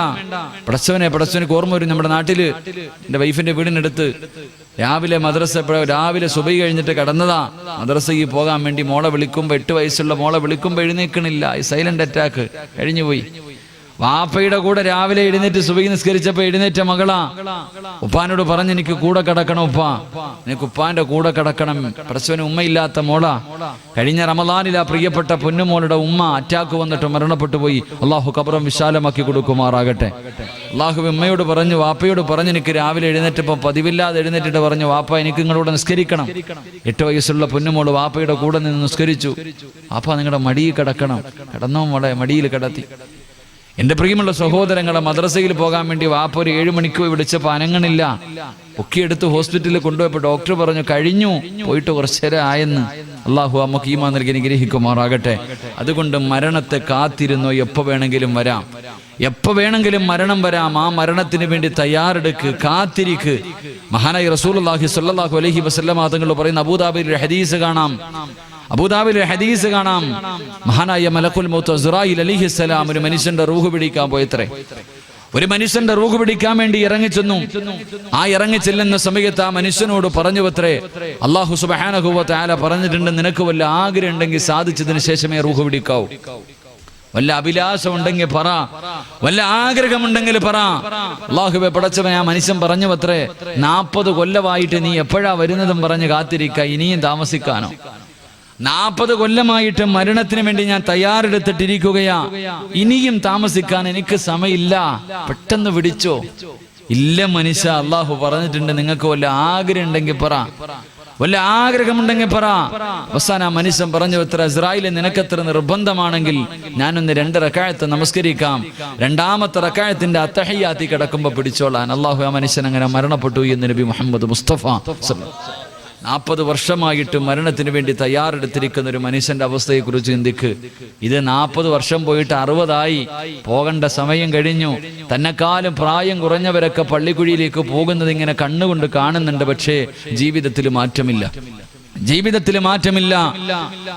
പടച്ചവനെ ഓർമ്മ വരും. നമ്മുടെ നാട്ടില് എൻ്റെ വൈഫിന്റെ വീടിനടുത്ത് രാവിലെ രാവിലെ സുബഹി കഴിഞ്ഞിട്ട് കിടന്നതാ. മദ്രസയ്ക്ക് പോകാൻ വേണ്ടി മോളെ വിളിക്കുമ്പോൾ 8 വയസ്സുള്ള മോളെ വിളിക്കുമ്പോൾ എഴുന്നേക്കണില്ല. സൈലന്റ് അറ്റാക്ക് കഴിഞ്ഞുപോയി. വാപ്പയുടെ കൂടെ രാവിലെ എഴുന്നേറ്റ് സുബഹി നിസ്കരിച്ചപ്പോ എഴുന്നേറ്റ മകളാ ഉപ്പാനോട് പറഞ്ഞ് എനിക്ക് കൂടെ കിടക്കണം ഉപ്പാ, എനിക്ക് ഉപ്പാന്റെ കൂടെ കിടക്കണം. പ്രസവന് ഉമ്മയില്ലാത്ത മോളാ. കഴിഞ്ഞ റമദാനിൽ ആ പ്രിയപ്പെട്ട പൊന്നുമോളുടെ ഉമ്മ അറ്റാക്ക് വന്നിട്ട് മരണപ്പെട്ടു പോയി. അള്ളാഹു ഖബറും വിശാലമാക്കി കൊടുക്കുമാറാകട്ടെ. അള്ളാഹു ഉമ്മയോട് പറഞ്ഞു, വാപ്പയോട് പറഞ്ഞു, എനിക്ക് രാവിലെ എഴുന്നേറ്റപ്പോ പതിവില്ലാതെ എഴുന്നേറ്റിട്ട് പറഞ്ഞു, വാപ്പ എനിക്ക് നിങ്ങളോട് നിസ്കരിക്കണം. 8 വയസ്സുള്ള പൊന്നുമോള് വാപ്പയുടെ കൂടെ നിന്ന് നിസ്കരിച്ചു. വാപ്പ നിങ്ങളുടെ മടിയിൽ കിടക്കണം. കിടന്നോ മോളെ, മടിയിൽ കിടത്തി. എൻ്റെ പ്രിയമുള്ള സഹോദരങ്ങളെ, മദ്രസയിൽ പോകാൻ വേണ്ടി വാപ്പ ഒരു 7 മണിക്ക് വിളിച്ചപ്പോൾ അനങ്ങണില്ല. ഒക്കെയെടുത്ത് ഹോസ്പിറ്റലിൽ കൊണ്ടുപോയപ്പോൾ ഡോക്ടർ പറഞ്ഞു കഴിഞ്ഞു, പോയിട്ട് കുറച്ചേരം ആയെന്ന്. അള്ളാഹു നമുക്ക് ഈമാൻ നൽകി അനുഗ്രഹിക്കുമാറാകട്ടെ. അതുകൊണ്ട് മരണത്തെ കാത്തിരുന്നോ, എപ്പോ വേണമെങ്കിലും വരാം, എപ്പോ വേണമെങ്കിലും മരണം വരാം. ആ മരണത്തിന് വേണ്ടി തയ്യാറെടുക്ക്, കാത്തിരിക്ക്. മഹാനായ റസൂലുള്ളാഹി സ്വല്ലല്ലാഹു അലൈഹി വസല്ലമ തങ്ങൾ പറയുന്ന അബൂദാബിയിലെ ഹദീസ് കാണാം. അബൂദാബിയിലെ ഹദീസ് കാണാം. മഹാനായ മലക്കുൽ മൗത്ത് അസ്റായീൽ അലൈഹിസ്സലാം ഒരു മനുഷ്യന്റെ റൂഹ് പിടിക്കാൻ പോയത്രേ. ഒരു മനുഷ്യന്റെ റൂഹ് പിടിക്കാൻ വേണ്ടി ഇറങ്ങിച്ചെന്നു. ആ ഇറങ്ങിച്ചെല്ലുന്ന സമയത്ത് ആ മനുഷ്യനോട് പറഞ്ഞുവത്രേ, അല്ലാഹു സുബ്ഹാനഹു വ തആല പറഞ്ഞിട്ടുണ്ട്, നിനക്ക് വല്ല ആഗ്രഹം ഉണ്ടെങ്കിൽ സാധിച്ചതിന് ശേഷമേ റൂഹ് പിടിക്കാവൂ. വല്ല അഭിലാഷം ഉണ്ടെങ്കിൽ പറ, വല്ല ആഗ്രഹമുണ്ടെങ്കിൽ പറ. അല്ലാഹുവേ പടച്ചവൻ, ആ മനുഷ്യൻ പറഞ്ഞുവത്രേ, 40 കൊല്ലമായിട്ട് നീ എപ്പോഴാ വരുന്നതും പറഞ്ഞ് കാത്തിരിക്ക, ഇനിയും താമസിക്കാനോ? 40 കൊല്ലമായിട്ട് മരണത്തിന് വേണ്ടി ഞാൻ തയ്യാറെടുത്തിട്ടിരിക്കുകയാ, ഇനിയും താമസിക്കാൻ എനിക്ക് സമയമില്ല, പെട്ടെന്ന് പിടിച്ചോ. ഇല്ല മനുഷ്യ, അള്ളാഹു പറഞ്ഞിട്ടുണ്ട്, നിങ്ങൾക്ക് വല്ല ആഗ്രഹം ഉണ്ടെങ്കിൽ പറ, വല്ല ആഗ്രഹമുണ്ടെങ്കിൽ പറ. അവസാനം ആ മനുഷ്യൻ പറഞ്ഞു, എത്ര ഇസ്രായേലിൽ നിനക്കെത്ര നിർബന്ധമാണെങ്കിൽ ഞാനൊന്ന് 2 റക്അത്ത് നമസ്കരിക്കാം, 2ാമത്തെ റക്അത്തിന്റെ അത്തഹിയ്യാത്തി കിടക്കുമ്പോ പിടിച്ചോളാൻ. അള്ളാഹു ആ മനുഷ്യൻ അങ്ങനെ മരണപ്പെട്ടു എന്ന് നബി മുഹമ്മദ് മുസ്തഫ. 40 വർഷമായിട്ട് മരണത്തിന് വേണ്ടി തയ്യാറെടുത്തിരിക്കുന്ന ഒരു മനുഷ്യന്റെ അവസ്ഥയെക്കുറിച്ച് ചിന്തിക്ക്. ഇത് 40 വർഷം പോയിട്ട് 60 പോകേണ്ട സമയം കഴിഞ്ഞു. തന്നെക്കാളും പ്രായം കുറഞ്ഞവരൊക്കെ പള്ളിക്കുഴിയിലേക്ക് പോകുന്നത് ഇങ്ങനെ കണ്ണുകൊണ്ട് കാണുന്നുണ്ട്. പക്ഷേ ജീവിതത്തിൽ മാറ്റമില്ല, ജീവിതത്തിൽ മാറ്റമില്ല.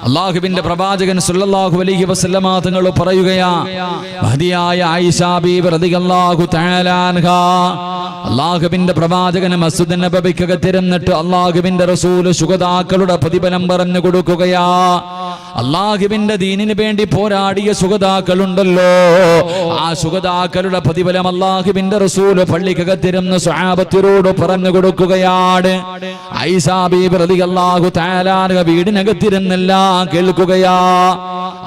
അല്ലാഹുവിന്റെ പ്രവാചകൻ സല്ലല്ലാഹു അലൈഹി വസല്ലമ തങ്ങൾ പറയുകയാ, മഹദിയായ ആയിഷ ബീവി റളിയല്ലാഹു തആല അൻഹാ, അല്ലാഹുവിന്റെ പ്രവാചകൻ മസ്ജിദ് നബവിക്കകത്തിരുന്നിട്ട് അല്ലാഹുവിന്റെ റസൂൽ ശുഹദാക്കളുടെ പ്രതിഫലം പറഞ്ഞു കൊടുക്കുകയാ. അല്ലാഹുവിന്റെ ദീനിന് വേണ്ടി പോരാടിയ ശുഹദാക്കളുണ്ടല്ലോ, ആ ശുഹദാക്കളുടെ പ്രതിഫലം അല്ലാഹുവിന്റെ റസൂൽ പള്ളിക്കകത്തിരുന്ന് സ്വഹാബത്തിനോട് പറഞ്ഞു കൊടുക്കുകയാണ്. ആയിഷ ബീവി റളിയല്ലാഹു തആല അൻഹ വീടിനകത്തിരുന്നെല്ലാം കേൾക്കുകയാ.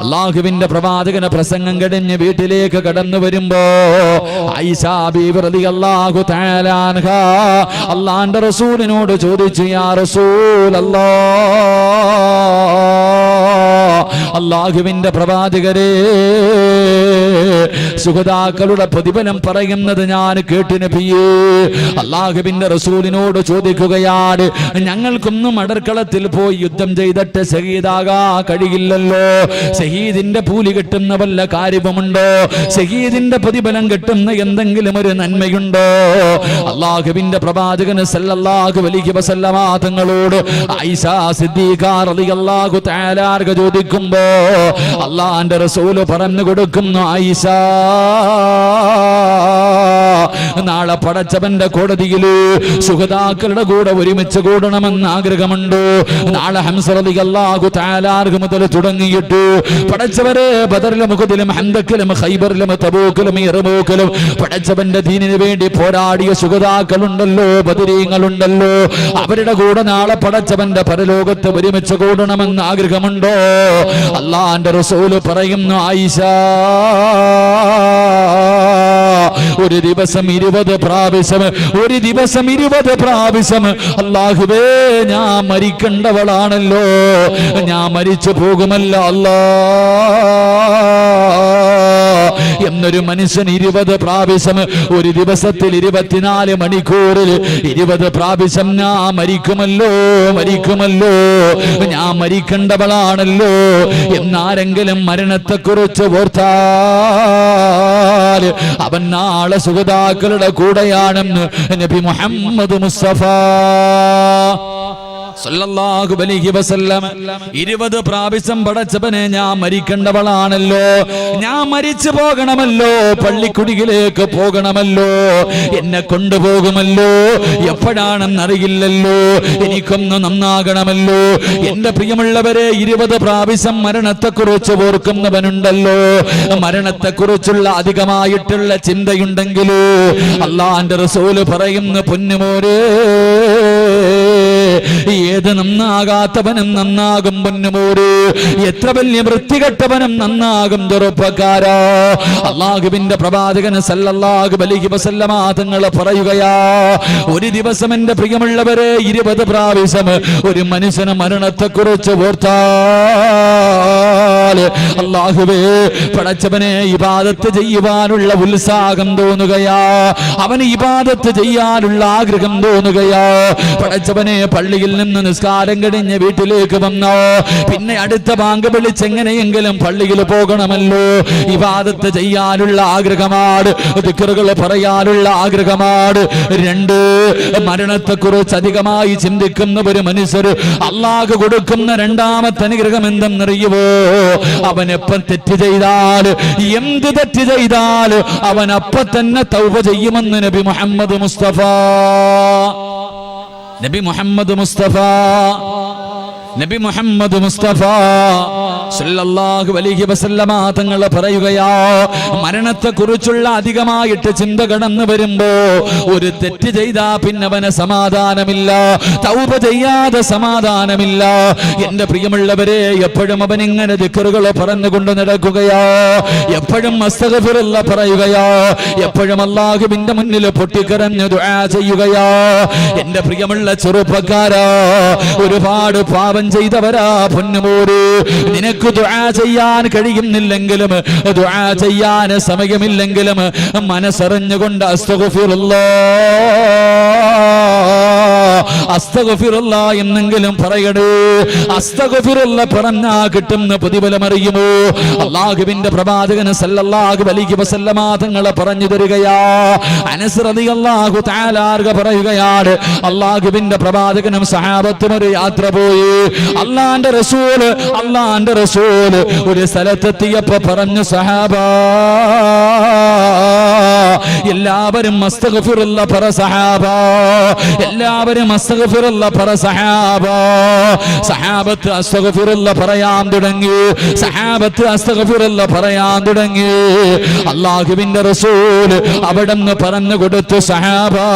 അല്ലാഹുവിന്റെ പ്രവാചകന പ്രസംഗം കഴിഞ്ഞ് വീട്ടിലേക്ക് കടന്നു വരുമ്പോ ആയിഷ ബീവി റളിയല്ലാഹു തആല അൻഹ അല്ലാഹുവിന്റെ റസൂലിനോട് ചോദിച്ചു, യാ റസൂലല്ലാഹ്, അല്ലാഹുവിന്റെ പ്രവാചകരെ, സുഹദാക്കളുടെ പ്രതിഫലം പറയുന്നത് ഞാൻ കേട്ടു നബിയേ. അല്ലാഹുവിന്റെ റസൂലിനോട് ചോദിക്കുകയാണ്, ഞങ്ങൾക്കൊന്നും അടർക്കളത്തിൽ പോയി യുദ്ധം ചെയ്തിട്ട് ഷഹീദാകാ കഴിയില്ലല്ലോ. ഷഹീദിന്റെ കൂലി കിട്ടുന്ന വല്ല കാര്യവുമുണ്ടോ? ഷഹീദിന്റെ പ്രതിഫലം കിട്ടുന്ന എന്തെങ്കിലും ഒരു നന്മയുണ്ടോ? അല്ലാഹുവിന്റെ പ്രവാചകൻ സല്ലല്ലാഹു അലൈഹി വസല്ലമ തങ്ങളോട് ആയിഷ സിദ്ദീഖ റളിയല്ലാഹു തആല അൻഹ ചോദിക്കുമ്പോ അല്ലാഹുവിന്റെ റസൂൽ പറഞ്ഞു കൊടുക്കുന്നു, ആയിഷ, നാളെ പടച്ചവന്റെ കോടതിയില് ശുഹദാക്കളുടെ കൂടെ ഒരുമിച്ച് കൂടണമെന്ന് ആഗ്രഹമുണ്ട്. നാളെ ഹംസ റളിയല്ലാഹു തആല അൻഹു മുതൽ തുടങ്ങിയിട്ട് പടച്ചവരെ ബദറിലും ഉഹദിലും ഹന്തക്കിലും ഖൈബറിലും തബൂക്കിലും യർമൂക്കിലും പടച്ചവന്റെ ദീനിന് വേണ്ടി പോരാടിയ ശുഹദാക്കളുണ്ടല്ലോ, ബദരീങ്ങളുണ്ടല്ലോ, അവരുടെ കൂടെ നാളെ പടച്ചവന്റെ പരലോകത്ത് ഒരുമിച്ച് കൂടണമെന്ന് ആഗ്രഹമുണ്ടോ? അല്ലാഹുവിന്റെ റസൂൽ പറയുന്നു, ആയിഷ, ഒരു ദിവസം 20 പ്രാവശ്യം, ഒരു ദിവസം 20 പ്രാവശ്യം അല്ലാഹുവേ, ഞാൻ മരിക്കേണ്ടവളാണല്ലോ, ഞാൻ മരിച്ചു പോകുമല്ല അല്ലാ, എന്നൊരു മനുഷ്യൻ 20 പ്രാവശ്യം ഒരു ദിവസത്തിൽ 24 മണിക്കൂറിൽ 20 പ്രാവശ്യം ഞാൻ മരിക്കുമല്ലോ ഞാൻ മരിക്കേണ്ടവളാണല്ലോ എന്നാരെങ്കിലും മരണത്തെക്കുറിച്ച് ഓർത്താൽ അവൻ നാളെ സുഹൃതാക്കളുടെ കൂടെയാണെന്ന് നബി മുഹമ്മദ് മുസ്തഫ സല്ലല്ലാഹു അലൈഹി വസല്ലം 20 പ്രാവശ്യം പടച്ചവനെ ഞാൻ മരിക്കേണ്ടവളാണല്ലോ, ഞാൻ മരിച്ചു പോകണമല്ലോ, പള്ളിക്കുടിയിലേക്ക് പോകണമല്ലോ, എന്നെ കൊണ്ടുപോകുമല്ലോ, എപ്പോഴാണെന്നറിയില്ലല്ലോ, എനിക്കൊന്ന് നന്നാകണമല്ലോ. എന്റെ പ്രിയമുള്ളവരെ 20 പ്രാവശ്യം മരണത്തെക്കുറിച്ച് ഓർക്കുന്നവനുണ്ടല്ലോ, മരണത്തെക്കുറിച്ചുള്ള അധികമായിട്ടുള്ള ചിന്തയുണ്ടെങ്കിലോ അല്ലാഹുവിന്റെ റസൂല് പറയുന്ന പൊന്നുമോരെ, ഏത് നന്നാകാത്തവനും നന്നാകും പൊന്നുമോര്, എത്ര വലിയ വൃത്തികെട്ടവനും നന്നാകും ചെറുപ്പക്കാരാ. അല്ലാഹുവിന്റെ പ്രവാചകൻ സല്ലല്ലാഹു അലൈഹി വസല്ലമ തങ്ങൾ പറയുകയാ, ഒരു ദിവസം എന്റെ പ്രിയമുള്ളവരെ 20 പ്രാവശ്യം ഒരു മനുഷ്യന് മരണത്തെക്കുറിച്ച് ഓർത്താൽ അല്ലാഹുവേ പടച്ചവനെ ഇബാദത്ത് ചെയ്യുവാനുള്ള ഉത്സാഹം തോന്നുകയാ, അവന് ഇബാദത്ത് ചെയ്യാനുള്ള ആഗ്രഹം തോന്നുകയാ. പടച്ചവനെ പള്ളിയിൽ നിന്ന് നിസ്കാരം കഴിഞ്ഞ് വീട്ടിലേക്ക് വന്നോ, പിന്നെ അടുത്ത ബാങ്ക് വിളിച്ചെങ്ങനെയെങ്കിലും പള്ളിയിൽ പോകണമല്ലോ, ഇബാദത്ത് ചെയ്യാനുള്ള ആഗ്രഹമാണ്, ദിക്റുകൾ പറയാനുള്ള ആഗ്രഹമാണ്. 2 മരണത്തെക്കുറിച്ച് അധികമായി ചിന്തിക്കുന്ന ഒരു മനുഷ്യർ അല്ലാഹു കൊടുക്കുന്ന രണ്ടാമത്തെ അനുഗ്രഹം എന്തെന്നറിയുമോ? അവൻ എപ്പം തെറ്റ് ചെയ്താൽ, എന്ത് തെറ്റ് ചെയ്താൽ അവൻ അപ്പം തന്നെ തൗബ ചെയ്യുമെന്ന് നബി മുഹമ്മദ് മുസ്തഫ സല്ലല്ലാഹു അലൈഹി വസല്ലമ തങ്ങൾ പറയുകയാ, മരണത്തെക്കുറിച്ചുള്ള അധികമായിട്ട് ചിന്ത കടന്നു വരുമ്പോ ഒരു തെറ്റ് ചെയ്താ പിന്നെ അവന് സമാധാനമില്ല, തൗബ ചെയ്യാതെ സമാധാനമില്ല. എന്റെ പ്രിയമുള്ളവരെ, എപ്പോഴും അവൻ ഇങ്ങനെ ദിക്റുകൾ പറഞ്ഞുകൊണ്ട് നടക്കുകയാ, എപ്പോഴും അസ്തഗ്ഫിറുല്ലാഹ് പറയുകയാ, എപ്പോഴും അല്ലാഹുവിന്റെ മുന്നിൽ പൊട്ടിക്കരഞ്ഞ് ദുആ ചെയ്യുകയാ. എന്റെ പ്രിയമുള്ള ചെറുപ്പക്കാരാ, ഒരുപാട് പാപം ചെയ്തവരാ പൊന്നുമോര്, നിനക്ക് ദുആ ചെയ്യാൻ കഴിയുന്നില്ലെങ്കിലും, ദുആ ചെയ്യാൻ സമയമില്ലെങ്കിലും മനസ്സറിഞ്ഞുകൊണ്ട് അസ്തഗ്ഫിറുല്ലാഹ് എന്നെങ്കിലും പറയണേ. അസ്തഗ്ഫിറുല്ലാഹ് പറഞ്ഞാ കിട്ടുന്ന പ്രതിഫലം അറിയുമോ? അല്ലാഹുവിന്റെ പ്രവാചകൻ സല്ലല്ലാഹു അലൈഹി വസല്ലമ തങ്ങൾ പറഞ്ഞു തരികയാ. അനസ് റളിയല്ലാഹു തആല പറയുകയാണ്, അല്ലാഹുവിന്റെ പ്രവാചകനും സഹാബത്തും ഒരു യാത്ര പോയി. അല്ലാഹുവിന്റെ റസൂൽ ഒരു സ്ഥലത്തെത്തിയപ്പോ പറഞ്ഞു, സഹാബാ എല്ലാവരും അസ്തഗ്ഫിറുല്ലാഹ് പറ സഹാബാ, എല്ലാവരും അസ്തഗ്ഫിറുല്ലാഹ് പറ സഹാബാ. സഹാബത്ത് അസ്തഗ്ഫിറുല്ലാഹ് പറയാൻ തുടങ്ങി, സഹാബത്ത് അസ്തഗ്ഫിറുല്ലാഹ് പറയാൻ തുടങ്ങി. അല്ലാഹുവിന്റെ റസൂൽ അവിടുന്ന് പറഞ്ഞു കൊടുത്തു, സഹാബാ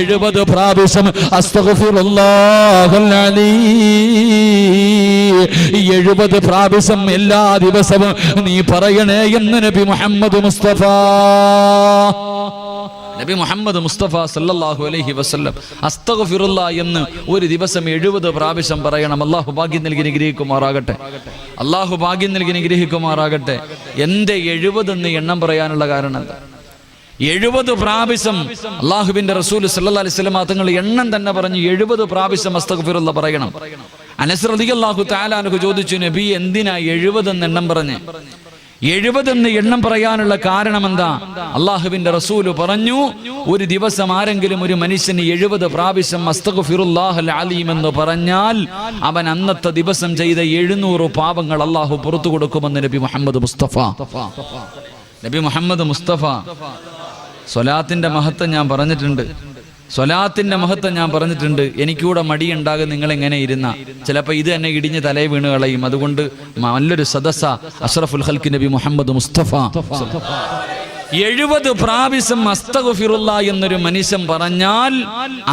70 പ്രാവശ്യം അസ്തഗ്ഫിറുല്ലാഹൽ അലീം, 70 പ്രാവശ്യം എല്ലാ ദിവസവും നീ പറയണേ എന്ന് നബി മുഹമ്മദ് മുസ്തഫ സല്ലല്ലാഹു അലൈഹി വസല്ലം അസ്തഗ്ഫിറുല്ലാഹ് എന്ന് ഒരു ദിവസം 70 പ്രാവശ്യം പറയണം. അല്ലാഹു ഭാഗ്യം നൽകി അനുഗ്രഹിക്കുമാറാകട്ടെ, അല്ലാഹു ഭാഗ്യം നൽകി അനുഗ്രഹിക്കുമാറാകട്ടെ. എന്റെ 70 എന്ന് എണ്ണം പറയാനുള്ള കാരണം എന്താ? 70 പ്രാവശ്യം അല്ലാഹുവിന്റെ റസൂൽ സല്ലല്ലാഹു അലൈഹി വസല്ലം തങ്ങൾ എണ്ണം തന്നെ പറഞ്ഞു 70 പ്രാവശ്യം അസ്തഗ്ഫിറുല്ലാഹ് പറയണം. അനസ് റളിയല്ലാഹു തആല അൻഹു ചോദിച്ചു, നബി എന്തിനാ 70 എന്ന് എണ്ണം പറഞ്ഞേ? 70 എന്ന് എണ്ണം പറയാനുള്ള കാരണം എന്താ? അല്ലാഹുവിന്റെ റസൂൽ പറഞ്ഞു, ഒരു ദിവസം ആരെങ്കിലും ഒരു മനുഷ്യന് 70 പ്രാവശ്യം അസ്തഗ്ഫിറുല്ലാഹൽ അലീം എന്ന് പറഞ്ഞാൽ അവൻ അന്നത്തെ ദിവസം ചെയ്ത 700 പാപങ്ങൾ അല്ലാഹു പുറത്തു കൊടുക്കുമെന്ന് നബി മുഹമ്മദ് മുസ്തഫ. സ്വലാത്തിന്റെ മഹത്വം ഞാൻ പറഞ്ഞിട്ടുണ്ട്. എനിക്കൂടെ മടിയുണ്ടാകും നിങ്ങൾ എങ്ങനെ ഇരുന്ന, ചിലപ്പോൾ ഇത് തന്നെ ഇടിഞ്ഞ് തലയെ വീണ് കളയും. അതുകൊണ്ട് നല്ലൊരു സദസ്സ അഷ്റഫുൽ ഖൽഖ് നബി മുഹമ്മദ് മുസ്തഫ 70 പ്രാവശ്യം അസ്തഗ്ഫിറുല്ലാഹ് എന്നൊരു മനുഷ്യൻ പറഞ്ഞാൽ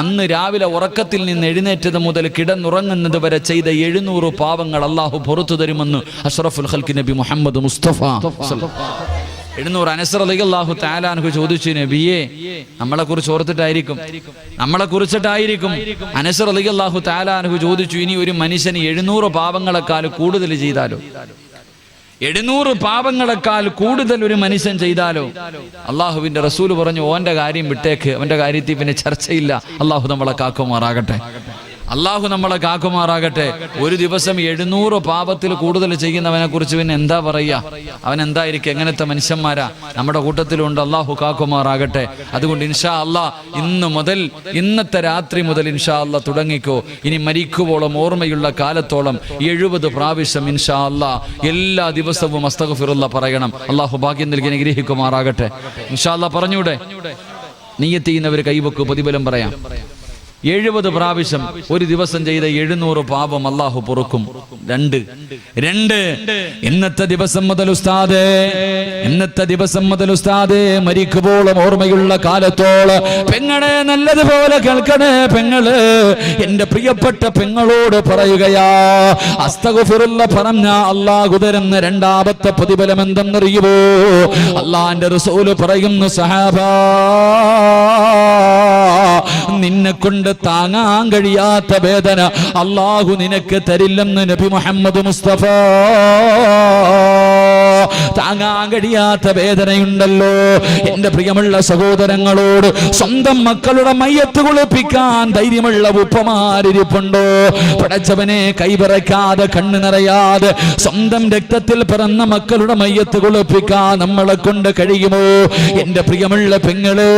അന്ന് രാവിലെ ഉറക്കത്തിൽ നിന്ന് എഴുന്നേറ്റത് മുതൽ കിടന്നുറങ്ങുന്നത് വരെ ചെയ്ത 700 പാവങ്ങൾ അല്ലാഹു പുറത്തു തരുമെന്ന് അഷ്റഫുൽ ഖൽഖ് നബി മുഹമ്മദ് മുസ്തഫ 700. അനസ് റളിയല്ലാഹു തആല അൻഹു ചോദിച്ചു, നബിയെ നമ്മളെ കുറിച്ച് ഓർത്തിട്ടായിരിക്കും അനസ് റളിയല്ലാഹു തആല അൻഹു ചോദിച്ചു, ഇനി ഒരു മനുഷ്യന് 700 പാപങ്ങളെക്കാൾ കൂടുതൽ ചെയ്താലോ? 700 പാപങ്ങളെക്കാൾ കൂടുതൽ ഒരു മനുഷ്യൻ ചെയ്താലോ അള്ളാഹുവിന്റെ റസൂൽ പറഞ്ഞു ഓന്റെ കാര്യം വിട്ടേക്ക്, അവന്റെ കാര്യത്തിൽ പിന്നെ ചർച്ചയില്ല. അള്ളാഹു നമ്മളെ കാക്കുമാറാകട്ടെ, അള്ളാഹു നമ്മളെ കാക്കുമാറാകട്ടെ. ഒരു ദിവസം 700 പാപത്തിൽ കൂടുതൽ ചെയ്യുന്നവനെ കുറിച്ച് പിന്നെ എന്താ പറയുക? അവൻ എന്തായിരിക്കും? എങ്ങനത്തെ മനുഷ്യന്മാരാ നമ്മുടെ കൂട്ടത്തിലുണ്ട്? അള്ളാഹു കാക്കുമാറാകട്ടെ. അതുകൊണ്ട് ഇൻഷാ അള്ളാഹ് ഇന്നത്തെ രാത്രി മുതൽ ഇൻഷാ അള്ളാഹ് തുടങ്ങിക്കോ. ഇനി മരിക്കുവോളം ഓർമ്മയുള്ള കാലത്തോളം 70 പ്രാവശ്യം ഇൻഷാ അള്ളാഹ് എല്ലാ ദിവസവും അസ്തഗ്ഫിറുല്ലാഹ് പറയണം. അള്ളാഹു ഭാഗ്യം നൽകി അനുഗ്രഹിക്കുമാറാകട്ടെ. ഇൻഷാ അള്ളാഹ് പറഞ്ഞൂടെ? നിയ്യത്ത് ചെയ്യുന്നവർ കൈവെക്കു, പ്രതിഫലം പറയാം. 70 പ്രാവശ്യം ഒരു ദിവസം ചെയ്ത 700 പാപം അല്ലാഹു പൊറുക്കും. 2 ഇന്നത്തെ ദിവസം മുതൽ ഉസ്താദേ മരിക്കുമ്പോഴും ഓർമ്മയുള്ള കാലത്തോളം പെങ്ങളെ നല്ലതുപോലെ കേൾക്കണേ. പെങ്ങള് എന്റെ പ്രിയപ്പെട്ട പെങ്ങളോട് പറയുകയാ, അസ്തഗ്ഫിറുല്ലാഹ് പറഞ്ഞ അല്ലാഹു തരുന്ന രണ്ടാമത്തെ പ്രതിഫലം എന്തെന്നറിയുമോ? അല്ലാഹുവിന്റെ റസൂല് പറയുന്നു, സഹാബാ നിന്നെ കൊണ്ട് താങ്ങാൻ കഴിയാത്ത വേദന അല്ലാഹു നിനക്ക് തരില്ലെന്ന് നബി മുഹമ്മദ് മുസ്തഫ. താങ്ങാൻ കഴിയാത്ത വേദനയുണ്ടല്ലോ എന്റെ പ്രിയമുള്ള സഹോദരങ്ങളോട്. സ്വന്തം മക്കളുടെ മയ്യത്ത് കുളിപ്പിക്കാൻ ധൈര്യമുള്ള ഉപ്പമാരിപ്പുണ്ടോ? പടച്ചവനെ കൈവിറക്കാതെ കണ്ണു നിറയാതെ സ്വന്തം രക്തത്തിൽ പിറന്ന മക്കളുടെ മയ്യത്ത് കുളിപ്പിക്കാൻ നമ്മളെ കൊണ്ട് കഴിയുമോ? എന്റെ പ്രിയമുള്ള പെങ്ങളെ,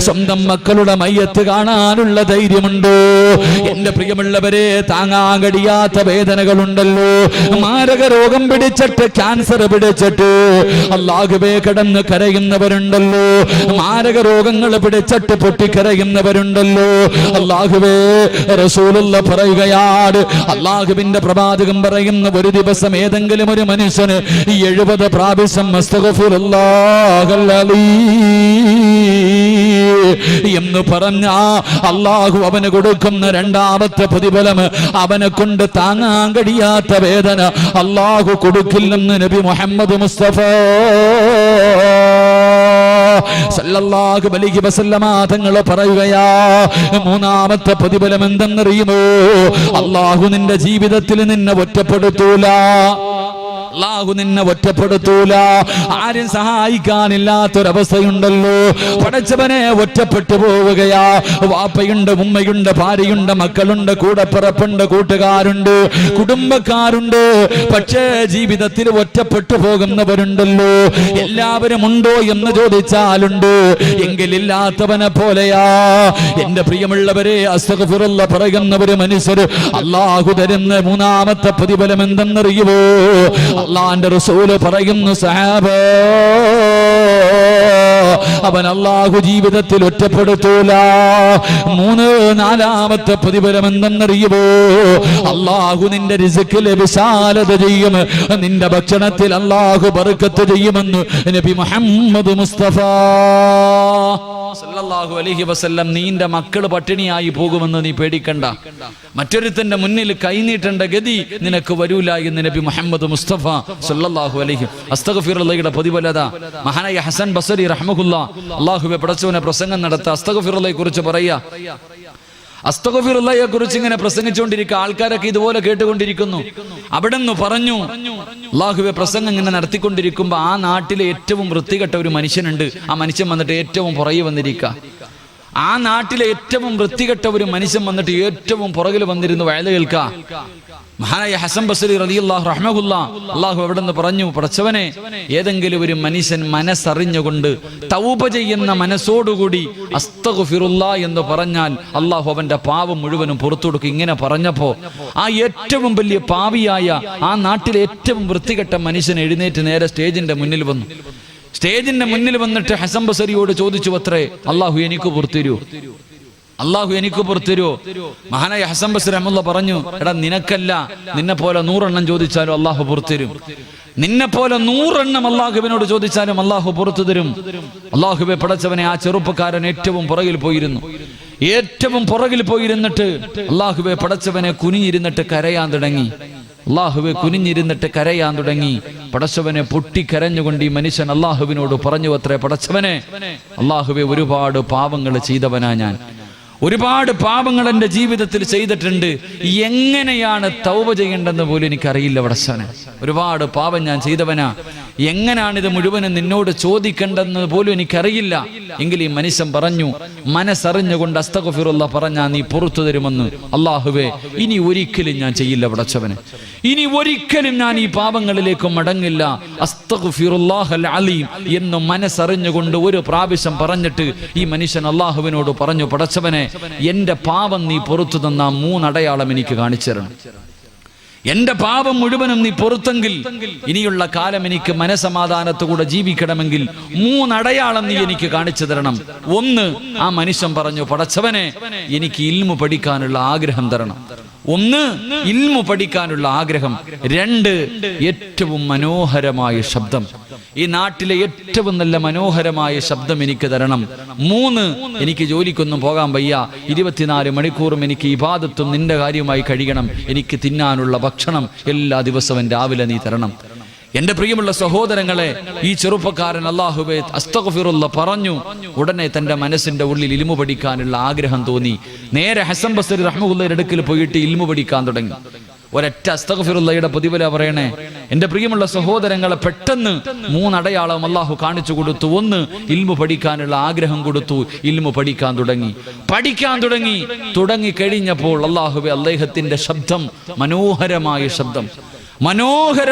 സ്വന്തം മക്കളുടെ മയ്യത്ത് കാണാനുള്ള ധൈര്യമുണ്ടോ? എന്റെ പ്രിയമുള്ളവരെ, താങ്ങാൻ കഴിയാത്ത വേദനകളുണ്ടല്ലോ. മാരക രോഗം പിടിച്ചിട്ട്, ക്യാൻസർ പിടിച്ചിട്ട് അല്ലാഹുവേ കിടന്ന് കരയുന്നവരുണ്ടല്ലോ. മാരക രോഗങ്ങൾ പിടിച്ചിട്ട് പൊട്ടിക്കരയുന്നവരുണ്ടല്ലോ. അല്ലാഹുവേ, റസൂലുള്ളാഹ് പറയുകയാണ്, അല്ലാഹുവിന്റെ പ്രവാചകൻ പറയുന്ന ഒരു ദിവസം ഏതെങ്കിലും ഒരു മനുഷ്യന് 70 പ്രാവശ്യം അസ്തഗ്ഫിറുല്ലാഹൽ എന്ന് പറഞ്ഞ അല്ലാഹു അവന് കൊടുക്കുന്ന രണ്ടാമത്തെ പ്രതിഫലം അവനെ കൊണ്ട് താങ്ങാൻ കഴിയാത്ത വേദന അല്ലാഹു കൊടുക്കില്ലെന്ന് നബി മുഹമ്മദ് മുസ്തഫ സല്ലല്ലാഹു അലൈഹി വസല്ലമ തങ്ങൾ പറയുകയാ. മൂന്നാമത്തെ പ്രതിഫലം എന്തെന്നറിയുമോ? അല്ലാഹു നിന്റെ ജീവിതത്തിൽ നിന്നെ ഒറ്റപ്പെടുത്തൂല. അല്ലാഹു നിന്നെ ഒറ്റപ്പെടുത്തൂല. ആരും സഹായിക്കാനില്ലാത്തൊരവസ്ഥയുണ്ടല്ലോ. പടച്ചവനെ ഒറ്റപ്പെട്ടു പോവുകയാ. വാപ്പയുണ്ട്, ഉമ്മയുണ്ട്, ഭാര്യയുണ്ട്, മക്കളുണ്ട്, കൂടപ്പിറപ്പുണ്ട്, കൂട്ടുകാരുണ്ട്, കുടുംബക്കാരുണ്ട്. പക്ഷേ ജീവിതത്തിൽ ഒറ്റപ്പെട്ടു പോകുന്നവരുണ്ടല്ലോ. എല്ലാവരും ഉണ്ടോ എന്ന് ചോദിച്ചാലുണ്ട്. എങ്കിലില്ലാത്തവനെ പോലെയാ. എന്റെ പ്രിയമുള്ളവരെ, അസ്തഗ്ഫിറുല്ലാഹ് പറയുന്ന ഒരു മനുഷ്യർ അല്ലാഹു തരുന്ന മൂന്നാമത്തെ പ്രതിഫലം എന്തെന്നറിയുമോ? അല്ലാഹുവിന്റെ റസൂല് പറയുന്നു, സഹാബാ അവൻ അല്ലാഹു ജീവിതത്തിൽ ഒറ്റപ്പെടുത്തൂല. നാലാമത്തെ പ്രതിഫലം എന്തെന്നറിയുമോ? അല്ലാഹു നിന്റെ റിസ്കിൽ വിശാലത ചെയ്യും. നിന്റെ ഭക്ഷണത്തിൽ അല്ലാഹു ബർക്കത്ത് ചെയ്യുമെന്ന് നബി മുഹമ്മദ് മുസ്തഫ സല്ലല്ലാഹു അലൈഹി വസല്ലം. നീന്റെ മക്കള് പട്ടിണിയായി പോകുമെന്ന് നീ പേടിക്കണ്ട. മറ്റൊരുത്തന്റെ മുന്നിൽ കൈനീട്ടേണ്ട ഗതി നിനക്ക് വരൂല എന്ന് നബി മുഹമ്മദ് മുസ്തഫ സല്ലല്ലാഹു അലൈഹി. അസ്തഗ്ഫിറുല്ലാഹിയുടെ പ്രതിഫലത മഹാനായ ഹസൻ ബസരി റഹ്മഹുല്ലാഹ് അല്ലാഹുവേ പടച്ചവനെ പ്രസംഗം നടത്ത അസ്തഗ്ഫിറുല്ലാഹിയെ കുറിച്ച് പറയാ. അസ്തഗ്ഫിറുല്ലാഹിയെ കുറിച്ച് ഇങ്ങനെ പ്രസംഗിച്ചുകൊണ്ടിരിക്കുക. ആൾക്കാരൊക്കെ ഇതുപോലെ കേട്ടുകൊണ്ടിരിക്കുന്നു. അവിടെ നിന്ന് പറഞ്ഞു, അല്ലാഹുവേ പ്രസംഗം ഇങ്ങനെ നടത്തിക്കൊണ്ടിരിക്കുമ്പോ ആ നാട്ടിലെ ഏറ്റവും വൃത്തികെട്ട ഒരു മനുഷ്യനുണ്ട്. ആ മനുഷ്യൻ വന്നിട്ട് ഏറ്റവും പുറകെ വന്നിരിക്കുക. ആ നാട്ടിലെ ഏറ്റവും വൃത്തികെട്ട ഒരു മനുഷ്യൻ വന്നിട്ട് ഏറ്റവും പുറകിൽ വന്നിരുന്ന് വയല് കേൾക്കുക. മഹാനായ ഹസൻ ബസരി റളിയല്ലാഹു റഹ്മഹുല്ലാഹ് അല്ലാഹു അവിടെ നിന്ന് പറഞ്ഞു, പടച്ചവനെ ഏതെങ്കിലും ഒരു മനുഷ്യൻ മനസ്സറിഞ്ഞുകൊണ്ട് തൗബ ചെയ്യുന്ന മനസ്സോടുകൂടി അസ്തഗ്ഫിറുല്ലാഹ് എന്ന് പറഞ്ഞാൽ അല്ലാഹു അവന്റെ പാപം മുഴുവനും പുറത്തു കൊടുക്കും. ഇങ്ങനെ പറഞ്ഞപ്പോ ആ ഏറ്റവും വലിയ പാപിയായ ആ നാട്ടിലെ ഏറ്റവും വൃത്തികെട്ട മനുഷ്യൻ എഴുന്നേറ്റ് നേരെ സ്റ്റേജിന്റെ മുന്നിൽ വന്നു. സ്റ്റേജിന്റെ മുന്നിൽ വന്നിട്ട് ഹസൻ ബസരിയോട് ചോദിച്ചു അത്രേ, അല്ലാഹു എനിക്ക് പുറത്തുതരൂ, അല്ലാഹു എനിക്ക് പുറത്തുതരൂ. മഹാനായ ഹസൻ ബസരി റഹ്മത്തുള്ളാഹി പറഞ്ഞു, എടാ നിനക്കല്ല, നിന്നെ പോലെ 100 എണ്ണം ചോദിച്ചാലും അല്ലാഹു പുറത്തുതരും. നിന്നെ പോലെ 100 എണ്ണം അല്ലാഹുവിനോട് ചോദിച്ചാലും അല്ലാഹു പുറത്തു തരും. അല്ലാഹുവേ പടച്ചവനെ, ആ ചെറുപ്പക്കാരൻ ഏറ്റവും പുറകിൽ പോയിരുന്നു. ഏറ്റവും പുറകിൽ പോയിരുന്നിട്ട് അല്ലാഹുവേ പടച്ചവനെ കുനിഞ്ഞിരുന്നിട്ട് കരയാൻ തുടങ്ങി. അല്ലാഹുവേ കുനിഞ്ഞിരുന്നിട്ട് കരയാൻ തുടങ്ങി. പടച്ചവനെ പൊട്ടിക്കരഞ്ഞുകൊണ്ട് ഈ മനുഷ്യൻ അല്ലാഹുവിനോട് പറഞ്ഞു അത്രേ, പടച്ചവനെ അല്ലാഹുവേ ഒരുപാട് പാപങ്ങൾ ചെയ്തവനാ ഞാൻ, ഒരുപാട് പാപങ്ങൾ എൻ്റെ ജീവിതത്തിൽ ചെയ്തിട്ടുണ്ട്. എങ്ങനെയാണ് തൗബ ചെയ്യേണ്ടെന്ന് പോലും എനിക്കറിയില്ല പടച്ചവനെ. ഒരുപാട് പാപം ഞാൻ ചെയ്തവനാ, എങ്ങനാണിത് മുഴുവനും നിന്നോട് ചോദിക്കേണ്ടെന്ന് പോലും എനിക്കറിയില്ല. എങ്കിൽ ഈ മനുഷ്യൻ പറഞ്ഞു, മനസ്സറിഞ്ഞുകൊണ്ട് അസ്തഗ്ഫിറുല്ലാഹ് പറഞ്ഞാൽ നീ പുറത്തു തരുമെന്ന്. അല്ലാഹുവേ, ഇനി ഒരിക്കലും ഞാൻ ചെയ്യില്ല പടച്ചവനെ, ഇനി ഒരിക്കലും ഞാൻ ഈ പാപങ്ങളിലേക്ക് മടങ്ങില്ല. അസ്തഗ്ഫിറുല്ലാഹൽ അലീം എന്ന് മനസ്സറിഞ്ഞുകൊണ്ട് ഒരു പ്രാവശ്യം പറഞ്ഞിട്ട് ഈ മനുഷ്യൻ അല്ലാഹുവിനോട് പറഞ്ഞു, പടച്ചവനെ, എന്റെ പാപം നീ പുറത്തു തന്ന 3 അടയാളം എനിക്ക് കാണിച്ചു തരണം. എന്റെ പാപം മുഴുവനും നീ പുറത്തെങ്കിൽ ഇനിയുള്ള കാലം എനിക്ക് മനസമാധാനത്തോടെ ജീവിക്കണമെങ്കിൽ 3 അടയാളം നീ എനിക്ക് കാണിച്ചു തരണം. 1, ആ മനുഷ്യൻ പറഞ്ഞു, പടച്ചവനെ, എനിക്ക് ഇൽമു പഠിക്കാനുള്ള ആഗ്രഹം തരണം. 1, ഇൽമു പഠിക്കാനുള്ള ആഗ്രഹം. 2, ഏറ്റവും മനോഹരമായ ശബ്ദം, ഈ നാട്ടിലെ ഏറ്റവും നല്ല മനോഹരമായ ശബ്ദം എനിക്ക് തരണം. 3, എനിക്ക് ജോലിക്കൊന്നും പോകാൻ വയ്യ, 24 മണിക്കൂറും എനിക്ക് ഇബാദത്തും നിന്റെ കാര്യമായി കഴിയണം. എനിക്ക് തിന്നാനുള്ള ഭക്ഷണം എല്ലാ ദിവസവും രാവിലെ നീ തരണം. എന്റെ പ്രിയമുള്ള സഹോദരങ്ങളെ, ഈ ചെറുപ്പക്കാരൻ അല്ലാഹുവേ അസ്തഗ്ഫിറുല്ലാഹ് പറഞ്ഞു. ഉടനെ തന്റെ മനസ്സിന്റെ ഉള്ളിൽ ഇൽമു പഠിക്കാനുള്ള ആഗ്രഹം തോന്നി. നേരെ ഹസൻ ബസ്രി റഹ്മത്തുള്ളാഹിയുടെ അടുക്കൽ പോയിട്ട് ഇൽമു പഠിക്കാൻ തുടങ്ങി. ഒരൊറ്റ അസ്തഗ്ഫിറുല്ലാഹയുടെ പ്രതിഫല പറയണേ. എന്റെ പ്രിയമുള്ള സഹോദരങ്ങളെ, പെട്ടെന്ന് 3 അടയാളം അല്ലാഹു കാണിച്ചു കൊടുത്തു. 1, ഇൽമു പഠിക്കാനുള്ള ആഗ്രഹം കൊടുത്തു. ഇൽമു പഠിക്കാൻ തുടങ്ങി കഴിഞ്ഞപ്പോൾ അല്ലാഹുവേ, അദ്ദേഹത്തിന്റെ ശബ്ദം മനോഹരമായ ശബ്ദം.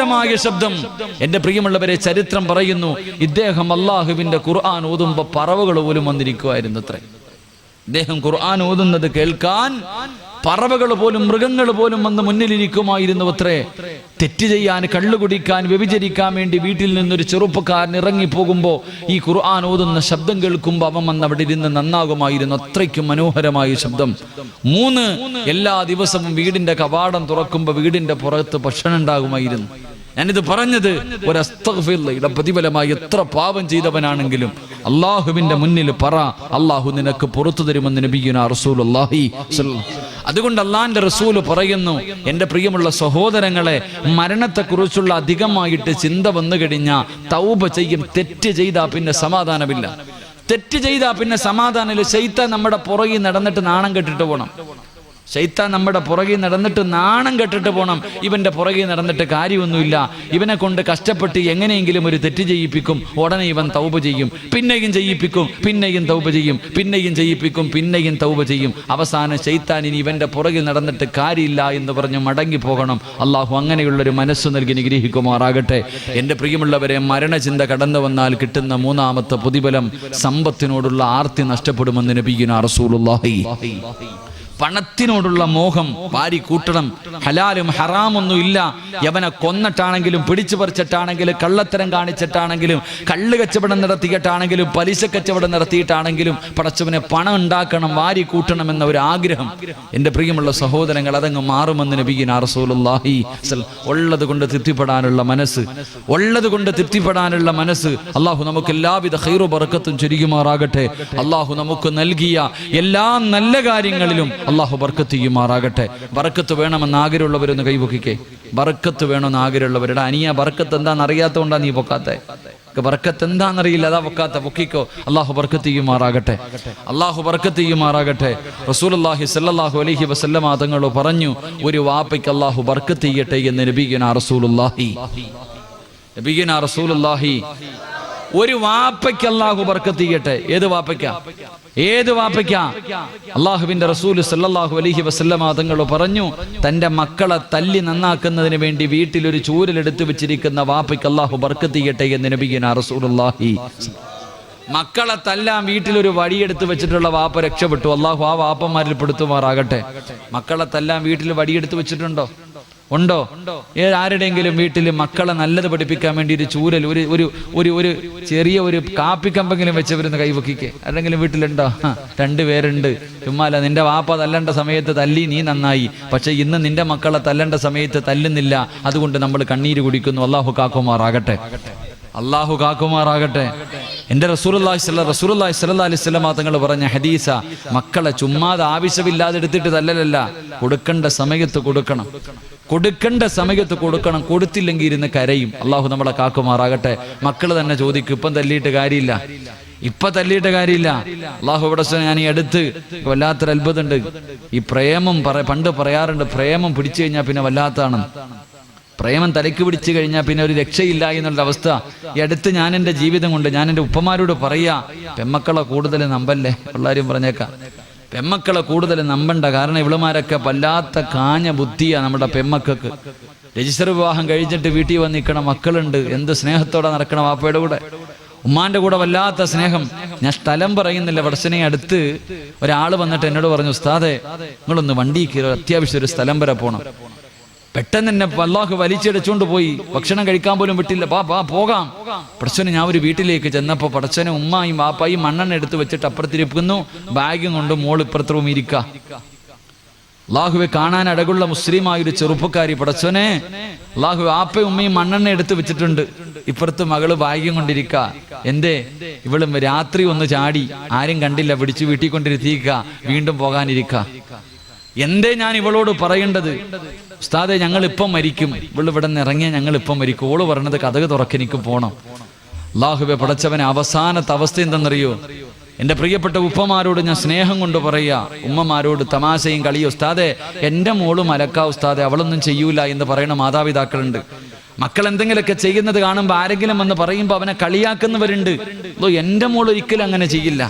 എന്റെ പ്രിയമുള്ളവരെ, ചരിത്രം പറയുന്നു, ഇദ്ദേഹം അല്ലാഹുവിന്റെ ഖുർആൻ ഓതുമ്പോൾ പറവകൾ പോലും വന്നിരിക്കുമായിരുന്നു അത്രേ. ഇദ്ദേഹം ഖുർആൻ ഓതുന്നത് കേൾക്കാൻ പറവകൾ പോലും മൃഗങ്ങൾ പോലും വന്ന് മുന്നിലിരിക്കുമായിരുന്നു അത്രേ. തെറ്റ് ചെയ്യാൻ, കള്ളു കുടിക്കാൻ, വ്യഭിചരിക്കാൻ വേണ്ടി വീട്ടിൽ നിന്നൊരു ചെറുപ്പക്കാരൻ ഇറങ്ങിപ്പോകുമ്പോൾ ഈ ഖുർആൻ ഓതുന്ന ശബ്ദം കേൾക്കുമ്പോൾ അവൻ വന്ന് അവിടെ ഇരുന്ന് നന്നാകുമായിരുന്നു. അത്രയ്ക്കും മനോഹരമായ ശബ്ദം. 3, എല്ലാ ദിവസവും വീടിന്റെ കവാടം തുറക്കുമ്പോൾ വീടിന്റെ പുറത്ത് ഭക്ഷണം ഉണ്ടാകുമായിരുന്നു. ഞാനിത് പറഞ്ഞത് ഒരു അസ്തഗ്ഫിറുല്ലാഹയുടെ പ്രതിഫലമായി എത്ര പാപം ചെയ്തവനാണെങ്കിലും അള്ളാഹുവിന്റെ മുന്നിൽ പറ, അള്ളാഹു നിനക്ക് പുറത്തു തരുമെന്ന് നബിയുനാ റസൂലുള്ളാഹി സ്വല്ലല്ലാഹു. അതുകൊണ്ട് അള്ളാഹിന്റെ റസൂല് പറയുന്നു, എന്റെ പ്രിയമുള്ള സഹോദരങ്ങളെ, മരണത്തെക്കുറിച്ചുള്ള അധികമായിട്ട് ചിന്ത വന്നു കഴിഞ്ഞാൽ തൗബ ചെയ്യും. തെറ്റ് ചെയ്താൽ പിന്നെ സമാധാനമില്ല. തെറ്റ് ചെയ്താൽ പിന്നെ സമാധാനമില്ല. ശൈത്താൻ നമ്മുടെ പുറകിൽ നടന്നിട്ട് നാണം കെട്ടിട്ട് പോകണം. ശൈത്താൻ നമ്മുടെ പുറകിൽ നടന്നിട്ട് നാണം കെട്ടിട്ട് പോകണം. ഇവന്റെ പുറകിൽ നടന്നിട്ട് കാര്യമൊന്നുമില്ല. ഇവനെ കൊണ്ട് കഷ്ടപ്പെട്ട് എങ്ങനെയെങ്കിലും ഒരു തെറ്റ് ചെയ്യിപ്പിക്കും. ഉടനെ ഇവൻ തൗബ ചെയ്യും, പിന്നെയും ചെയ്യിപ്പിക്കും, പിന്നെയും തൗബ ചെയ്യും, പിന്നെയും ചെയ്യിപ്പിക്കും, പിന്നെയും തൗബ ചെയ്യും. അവസാനം ശൈത്താൻ ഇനി ഇവന്റെ പുറകിൽ നടന്നിട്ട് കാര്യമില്ല എന്ന് പറഞ്ഞ് മടങ്ങി പോകണം. അള്ളാഹു അങ്ങനെയുള്ളൊരു മനസ്സ് നൽകി നിഗ്രഹിക്കുമാറാകട്ടെ. എൻ്റെ പ്രിയമുള്ളവരെ, മരണചിന്ത കടന്നു വന്നാൽ കിട്ടുന്ന 3ാമത്തെ പ്രതിഫലം സമ്പത്തിനോടുള്ള ആർത്തി നഷ്ടപ്പെടുമെന്ന് നബിയുനാ റസൂലുള്ളാഹി. പണത്തിനോടുള്ള മോഹം വാരി കൂട്ടണം. ഹലാലും ഹറാമൊന്നും ഇല്ല. യവനെ കൊന്നിട്ടാണെങ്കിലും, പിടിച്ചു പറിച്ചിട്ടാണെങ്കിലും, കള്ളത്തരം കാണിച്ചിട്ടാണെങ്കിലും, കള്ള് കച്ചവടം നടത്തിയിട്ടാണെങ്കിലും, പലിശ കച്ചവടം നടത്തിയിട്ടാണെങ്കിലും പടച്ചവനെ പണം ഉണ്ടാക്കണം, വാരി കൂട്ടണം എന്ന ഒരു ആഗ്രഹം. എൻ്റെ പ്രിയമുള്ള സഹോദരങ്ങൾ, അതങ്ങ് മാറുമെന്ന് നബിയുനാ റസൂലുള്ളാഹി. ഉള്ളത് കൊണ്ട് തൃപ്തിപ്പെടാനുള്ള മനസ്സ് അള്ളാഹു നമുക്ക് എല്ലാവിധ ഖൈറു ബർക്കത്തും ചൊരിയുമാറാകട്ടെ. അള്ളാഹു നമുക്ക് നൽകിയ എല്ലാ നല്ല കാര്യങ്ങളിലും അള്ളാഹു ബർക്കത്ത് ചെയ്യുമാറാകട്ടെ. ബർക്കത്ത് വേണമെന്ന് ആഗ്രഹമുള്ളവരൊന്ന് കൈപൊക്കിക്കേ. ബർക്കത്ത് വേണമെന്ന് ആഗ്രഹമുള്ളവരുടെ അനിയ ബർക്കത്ത് എന്താണെന്ന് അറിയാത്തതുകൊണ്ടാണ് നീ പൊക്കാത്തെ. ബർക്കത്ത് എന്താണെന്നറിയില്ല, അതാ പൊക്കാത്ത. പൊക്കിക്കോ. അള്ളാഹു ബർക്കത്ത് ചെയ്യുമാറാകട്ടെ. റസൂലുള്ളാഹി സ്വല്ലല്ലാഹു അലൈഹി വസല്ലമ തങ്ങൾ പറഞ്ഞു, ഒരു വാപ്പയ്ക്ക് അള്ളാഹു ബർക്കത്ത് ചെയ്യട്ടെ എന്ന് നബിയുനാ റസൂലുള്ളാഹി. ഒരു വാപ്പയ്ക്ക് അള്ളാഹു ബർക്കത്ത് ചെയ്യട്ടെ. ഏത് വാപ്പയ്ക്കാ? അള്ളാഹുവിന്റെ റസൂൽ സല്ലല്ലാഹു അലൈഹി വസല്ലമ തങ്ങൾ പറഞ്ഞു, തന്റെ മക്കളെ തല്ലി നന്നാക്കുന്നതിന് വേണ്ടി വീട്ടിലൊരു ചൂരലെടുത്ത് വെച്ചിരിക്കുന്ന വാപ്പയ്ക്ക് അള്ളാഹു ബർക്കത്ത് ചെയ്യട്ടെ എന്ന് നബിയുനാ റസൂലുള്ളാഹി. മക്കളെ തല്ലാൻ വീട്ടിലൊരു വടിയെടുത്ത് വെച്ചിട്ടുള്ള വാപ്പ രക്ഷപ്പെട്ടു. അള്ളാഹു ആ വാപ്പന്മാരിൽ പെടുത്തുമാറാകട്ടെ. മക്കളെ തല്ലാൻ വീട്ടിൽ വടിയെടുത്ത് വെച്ചിട്ടുണ്ടോ? ഉണ്ടോ? ആരുടെയെങ്കിലും വീട്ടിൽ മക്കളെ നല്ലത് പഠിപ്പിക്കാൻ വേണ്ടി ഒരു ചൂരൽ, ഒരു ചെറിയ ഒരു കാപ്പിക്കമ്പെങ്കിലും വെച്ചവരുന്ന് കൈവക്കിക്കേ. ആരെങ്കിലും വീട്ടിലുണ്ടോ? 2 പേരുണ്ട്. ചുമ്മാല നിന്റെ വാപ്പ തല്ലേണ്ട സമയത്ത് തല്ലി, നീ നന്നായി. പക്ഷെ ഇന്ന് നിന്റെ മക്കളെ തല്ലേണ്ട സമയത്ത് തല്ലുന്നില്ല. അതുകൊണ്ട് നമ്മൾ കണ്ണീര് കുടിക്കുന്നു. അള്ളാഹു കാക്കുമാറാകട്ടെ. എൻ്റെ റസൂലുള്ളാഹി സ്വല്ലല്ലാഹു അലൈഹി വസല്ലം തങ്ങൾ പറഞ്ഞ ഹദീസ, മക്കളെ ചുമ്മാതെ ആവശ്യമില്ലാതെ എടുത്തിട്ട് തല്ലലല്ല, കൊടുക്കേണ്ട സമയത്ത് കൊടുക്കണം. കൊടുത്തില്ലെങ്കിൽ ഇരുന്ന് കരയും. അള്ളാഹു നമ്മളെ കാക്കുമാറാകട്ടെ. മക്കൾ തന്നെ ചോദിക്കും, ഇപ്പം തല്ലിയിട്ട് കാര്യമില്ല. അള്ളാഹു ഇവിടെ ഞാൻ ഈ അടുത്ത് വല്ലാത്തൊരു അത്ഭുതമുണ്ട്. ഈ പ്രേമം പണ്ട് പറയാറുണ്ട്, പ്രേമം പിടിച്ചു കഴിഞ്ഞാൽ പിന്നെ വല്ലാത്താണ്. പ്രേമം തലയ്ക്ക് പിടിച്ചു കഴിഞ്ഞാൽ പിന്നെ ഒരു രക്ഷയില്ല എന്നുള്ള അവസ്ഥ. ഈ അടുത്ത് ഞാൻ എൻ്റെ ജീവിതം കൊണ്ട് ഞാൻ എൻ്റെ ഉപ്പമാരോട് പറയാ, പെമ്മക്കളെ കൂടുതൽ നമ്പല്ലേ. എല്ലാവരും പറഞ്ഞേക്കാം, പെമ്മക്കളെ കൂടുതൽ നമ്പണ്ട. കാരണം ഇവളുമാരൊക്കെ വല്ലാത്ത കാഞ്ഞ ബുദ്ധിയാണ് നമ്മുടെ പെമ്മക്കൾക്ക്. രജിസ്റ്റർ വിവാഹം കഴിഞ്ഞിട്ട് വീട്ടിൽ വന്ന് നിൽക്കണ മക്കളുണ്ട്, എന്ത് സ്നേഹത്തോടെ നടക്കണം വാപ്പയുടെ കൂടെ, ഉമ്മാന്റെ കൂടെ വല്ലാത്ത സ്നേഹം. ഞാൻ സ്ഥലം പറയുന്നില്ല. പടച്ചനെ അടുത്ത് ഒരാൾ വന്നിട്ട് എന്നോട് പറഞ്ഞു, ഉസ്താദെ നിങ്ങളൊന്ന് വണ്ടി കയറി, അത്യാവശ്യം ഒരു സ്ഥലം വരെ പോകണം. പെട്ടെന്ന് എന്നെ അല്ലാഹു വലിച്ചെടുച്ചുകൊണ്ട് പോയി, ഭക്ഷണം കഴിക്കാൻ പോലും വിട്ടില്ല. പോകാം. പടച്ചനെ ഞാൻ ഒരു വീട്ടിലേക്ക് ചെന്നപ്പോൾ പടച്ചനെ ഉമ്മായും വാപ്പായും മണ്ണെണ്ണ എടുത്ത് വെച്ചിട്ട് അപ്പുറത്തിരിക്കുന്നു, ബാഗും കൊണ്ട് മോൾ ഇപ്പുറത്ത് റൂം ഇരിക്ക. അല്ലാഹുവെ കാണാൻ അടകുള്ള മുസ്ലിമായൊരു ചെറുപ്പക്കാരി. പടച്ചനെ അല്ലാഹു ആപ്പയും ഉമ്മയും മണ്ണെണ്ണ എടുത്ത് വെച്ചിട്ടുണ്ട്, ഇപ്പുറത്ത് മകള് ഭാഗ്യം കൊണ്ടിരിക്ക. എന്തേ ഇവളും രാത്രി ഒന്ന് ചാടി, ആരും കണ്ടില്ല, പിടിച്ചു വീട്ടിൽ കൊണ്ടിരുത്തിക്ക, വീണ്ടും പോകാനിരിക്ക. എന്തേ ഞാൻ ഇവളോട് പറയേണ്ടത്? ഉസ്താദെ ഞങ്ങൾ ഇപ്പം മരിക്കും, ഇവള് ഇവിടെ നിന്ന് ഇറങ്ങിയ ഞങ്ങൾ ഇപ്പം മരിക്കും. ഓള് പറഞ്ഞത് കതക് തുറക്കെനിക്ക് പോണം. അല്ലാഹുവെ പടച്ചവനെ അവസാനത്തെ അവസ്ഥ എന്തെന്നറിയോ? എൻ്റെ പ്രിയപ്പെട്ട ഉപ്പമാരോട് ഞാൻ സ്നേഹം കൊണ്ട് പറയാ, ഉമ്മമാരോട് തമാശയും കളിയോ. ഉസ്താദെ എൻ്റെ മോള് മലക്കാ ഉസ്താദെ, അവളൊന്നും ചെയ്യൂല എന്ന് പറയുന്ന മാതാപിതാക്കളുണ്ട്. മക്കൾ എന്തെങ്കിലുമൊക്കെ ചെയ്യുന്നത് കാണുമ്പോൾ ആരെങ്കിലും വന്ന് പറയുമ്പോൾ അവനെ കളിയാക്കുന്നവരുണ്ട്. എൻ്റെ മോൾ ഒരിക്കലും അങ്ങനെ ചെയ്യില്ല.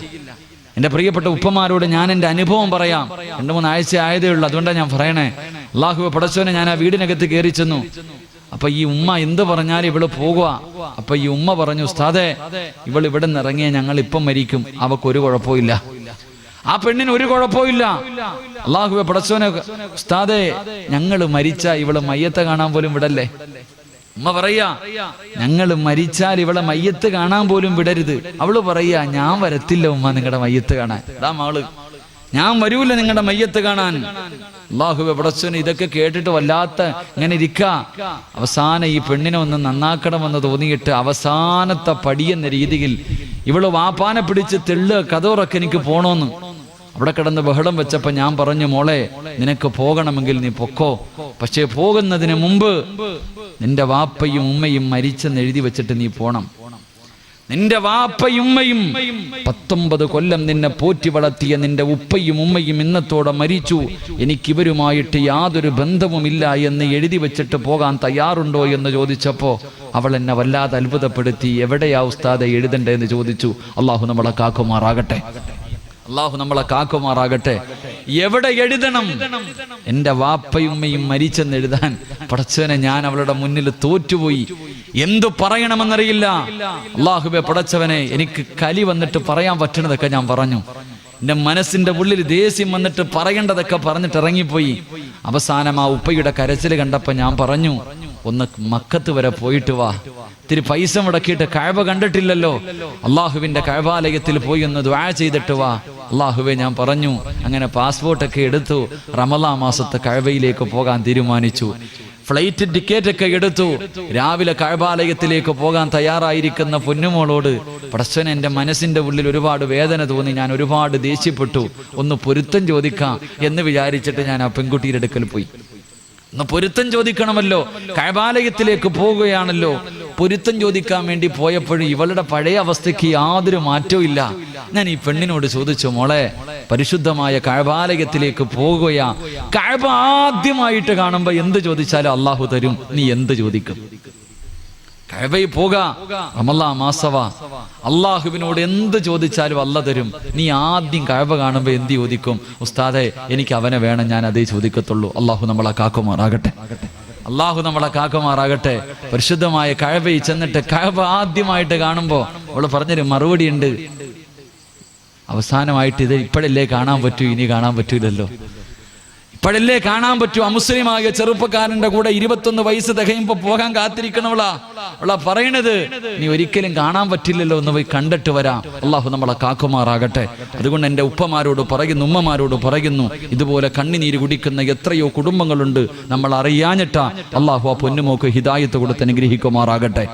എൻ്റെ പ്രിയപ്പെട്ട ഉപ്പമാരോട് ഞാൻ എൻ്റെ അനുഭവം പറയാം. 2-3 ആഴ്ച ആയതേ ഉള്ളൂ, അതുകൊണ്ടാണ് ഞാൻ പറയണേ. അല്ലാഹുവെ പടച്ചോനെ, ഞാൻ ആ വീടിനകത്ത് കയറി ചെന്നു. അപ്പൊ ഈ ഉമ്മ എന്ത് പറഞ്ഞാലും ഇവള് പോകുക. അപ്പൊ ഈ ഉമ്മ പറഞ്ഞു, ഉസ്താദെ ഇവൾ ഇവിടെ നിന്ന് ഇറങ്ങിയ ഞങ്ങൾ ഇപ്പം മരിക്കും, അവക്കൊരു കുഴപ്പമില്ല. ആ പെണ്ണിന് ഒരു കുഴപ്പമില്ല. അല്ലാഹുവെ പടച്ചോനെ, ഉസ്താദെ ഞങ്ങൾ മരിച്ച ഇവള് മയ്യത്തെ കാണാൻ പോലും വിടല്ലേ. ഉമ്മ പറയാ, ഞങ്ങൾ മരിച്ചാൽ ഇവളെ മയ്യത്ത് കാണാൻ പോലും വിടരുത്. അവള് പറയാ, ഞാൻ വരത്തില്ല ഉമ്മ നിങ്ങളുടെ മയ്യത്ത് കാണാൻ. അതാ മകള്, ഞാൻ വരൂല നിങ്ങളുടെ മയ്യത്ത് കാണാൻ. അല്ലാഹുവെ പടച്ചോനെ, ഇതൊക്കെ കേട്ടിട്ട് വല്ലാത്ത ഇങ്ങനെ ഇരിക്ക. അവസാനം ഈ പെണ്ണിനെ ഒന്ന് നന്നാക്കണമെന്ന് തോന്നിയിട്ട് അവസാനത്തെ പടിയെന്ന രീതിയിൽ ഇവള് വാപ്പാനെ പിടിച്ച് തെള്ളുക, കതോറൊക്കെ എനിക്ക് പോണോന്ന്. അവിടെ കിടന്ന് ബഹളം വെച്ചപ്പോ ഞാൻ പറഞ്ഞു, മോളെ നിനക്ക് പോകണമെങ്കിൽ നീ പൊക്കോ, പക്ഷേ പോകുന്നതിന് മുമ്പ് നിന്റെ വാപ്പയും ഉമ്മയും മരിച്ചെന്ന് എഴുതി വെച്ചിട്ട് നീ പോണം. നിന്റെ വാപ്പയും ഉമ്മയും 19 കൊല്ലം നിന്നെ പോറ്റി വളർത്തിയ നിന്റെ ഉപ്പയും ഉമ്മയും ഇന്നത്തോടെ മരിച്ചു, എനിക്കിവരുമായിട്ട് യാതൊരു ബന്ധവുമില്ല എന്ന് എഴുതി വെച്ചിട്ട് പോകാൻ തയ്യാറുണ്ടോ എന്ന് ചോദിച്ചപ്പോ അവൾ എന്നെ വല്ലാതെ അത്ഭുതപ്പെടുത്തി. എവിടെയാ ഉസ്താദെ എഴുതണ്ടേന്ന് ചോദിച്ചു. അല്ലാഹു നമ്മളെ കാക്കുമാറാകട്ടെ, അല്ലാഹു നമ്മളെ കാക്കുമാറാകട്ടെ. എവിടെ എഴുതണം? എൻ്റെ വാപ്പയും ഉമ്മയും മരിച്ചെന്ന് എഴുതാൻ പടച്ചവനെ ഞാൻ അവളുടെ മുന്നിൽ തോറ്റുപോയി. എന്തു പറയണമെന്നറിയില്ല. അല്ലാഹുവേ പടച്ചവനെ, എനിക്ക് കലി വന്നിട്ട് പറയാൻ പറ്റണതൊക്കെ ഞാൻ പറഞ്ഞു. എൻ്റെ മനസ്സിന്റെ ഉള്ളിൽ ദേഷ്യം വന്നിട്ട് പറയേണ്ടതൊക്കെ പറഞ്ഞിട്ട് ഇറങ്ങിപ്പോയി. അവസാനം ആ ഉപ്പയുടെ കരച്ചിൽ കണ്ടപ്പോൾ ഞാൻ പറഞ്ഞു, ഒന്ന് മക്കത്ത് വരെ പോയിട്ട് വാ, ഇത്തിരി പൈസ മുടക്കിയിട്ട് കഅബ കണ്ടിട്ടില്ലല്ലോ, അള്ളാഹുവിന്റെ കഅബാലയത്തിൽ പോയി ഒന്ന് ദുആ ചെയ്തിട്ട് വാ. അള്ളാഹുവെ ഞാൻ പറഞ്ഞു. അങ്ങനെ പാസ്പോർട്ടൊക്കെ എടുത്തു, റമളാൻ മാസത്തെ കഅബയിലേക്ക് പോകാൻ തീരുമാനിച്ചു. ഫ്ലൈറ്റ് ടിക്കറ്റ് ഒക്കെ എടുത്തു. രാവിലെ കഅബാലയത്തിലേക്ക് പോകാൻ തയ്യാറായിരിക്കുന്ന പൊന്നുമോളോട് പടച്ചവനെ, എൻ്റെ മനസ്സിന്റെ ഉള്ളിൽ ഒരുപാട് വേദന തോന്നി. ഞാൻ ഒരുപാട് ദേഷ്യപ്പെട്ടു. ഒന്ന് പൊരുത്തം ചോദിക്കാം എന്ന് വിചാരിച്ചിട്ട് ഞാൻ ആ പെൺകുട്ടിയുടെ അടുക്കൽ പോയി. ഒന്ന് പൊരുത്തം ചോദിക്കണമല്ലോ, കഅബാലയത്തിലേക്ക് പോവുകയാണല്ലോ. പൊരുത്തം ചോദിക്കാൻ വേണ്ടി പോയപ്പോഴും ഇവളുടെ പഴയ അവസ്ഥയ്ക്ക് യാതൊരു മാറ്റവും ഇല്ല. ഞാൻ ഈ പെണ്ണിനോട് ചോദിച്ചു, മോളെ പരിശുദ്ധമായ കഅബാലയത്തിലേക്ക് പോകുകയാ, കഅബ ആദ്യമായിട്ട് കാണുമ്പോ എന്ത് ചോദിച്ചാലും അള്ളാഹു തരും, നീ എന്ത് ചോദിക്കും? കഅബയിൽ പോക, റമളാൻ മാസവാ, അള്ളാഹുവിനോട് എന്ത് ചോദിച്ചാലും അല്ല തരും. നീ ആദ്യം കഅബ കാണുമ്പോ എന്ത് ചോദിക്കും? ഉസ്താദെ എനിക്ക് അവനെ വേണം, ഞാൻ അതേ ചോദിക്കത്തുള്ളൂ. അള്ളാഹു നമ്മളെ കാക്കുമാറാകട്ടെ, അള്ളാഹു നമ്മളെ കാക്കുമാറാകട്ടെ. പരിശുദ്ധമായ കഅബയിൽ ചെന്നിട്ട് കഅബ ആദ്യമായിട്ട് കാണുമ്പോ അവള് പറഞ്ഞൊരു മറുപടി ഉണ്ട്. അവസാനമായിട്ട് ഇത് ഇപ്പോഴല്ലേ കാണാൻ പറ്റൂ, ഇനി കാണാൻ പറ്റൂലല്ലോ. ഇപ്പോഴല്ലേ കാണാൻ പറ്റൂ. അമുസ്ലിമായ ചെറുപ്പക്കാരന്റെ കൂടെ 21 വയസ്സ് തികയുമ്പോ പോകാൻ കാത്തിരിക്കണവളാ. അവളാ പറയണത്, നീ ഒരിക്കലും കാണാൻ പറ്റില്ലല്ലോ, ഒന്ന് പോയി കണ്ടിട്ട് വരാം. അള്ളാഹു നമ്മളെ കാക്കുമാറാകട്ടെ. അതുകൊണ്ട് എൻ്റെ ഉപ്പമാരോട് പറയുന്നു, ഉമ്മമാരോട് പറയുന്നു, ഇതുപോലെ കണ്ണിനീര് കുടിക്കുന്ന എത്രയോ കുടുംബങ്ങളുണ്ട്, നമ്മൾ അറിയാഞ്ഞിട്ടാ. അള്ളാഹു ആ പൊന്നുമോക്ക് ഹിദായത്ത് കൊടുത്ത് അനുഗ്രഹിക്കുമാറാകട്ടെ.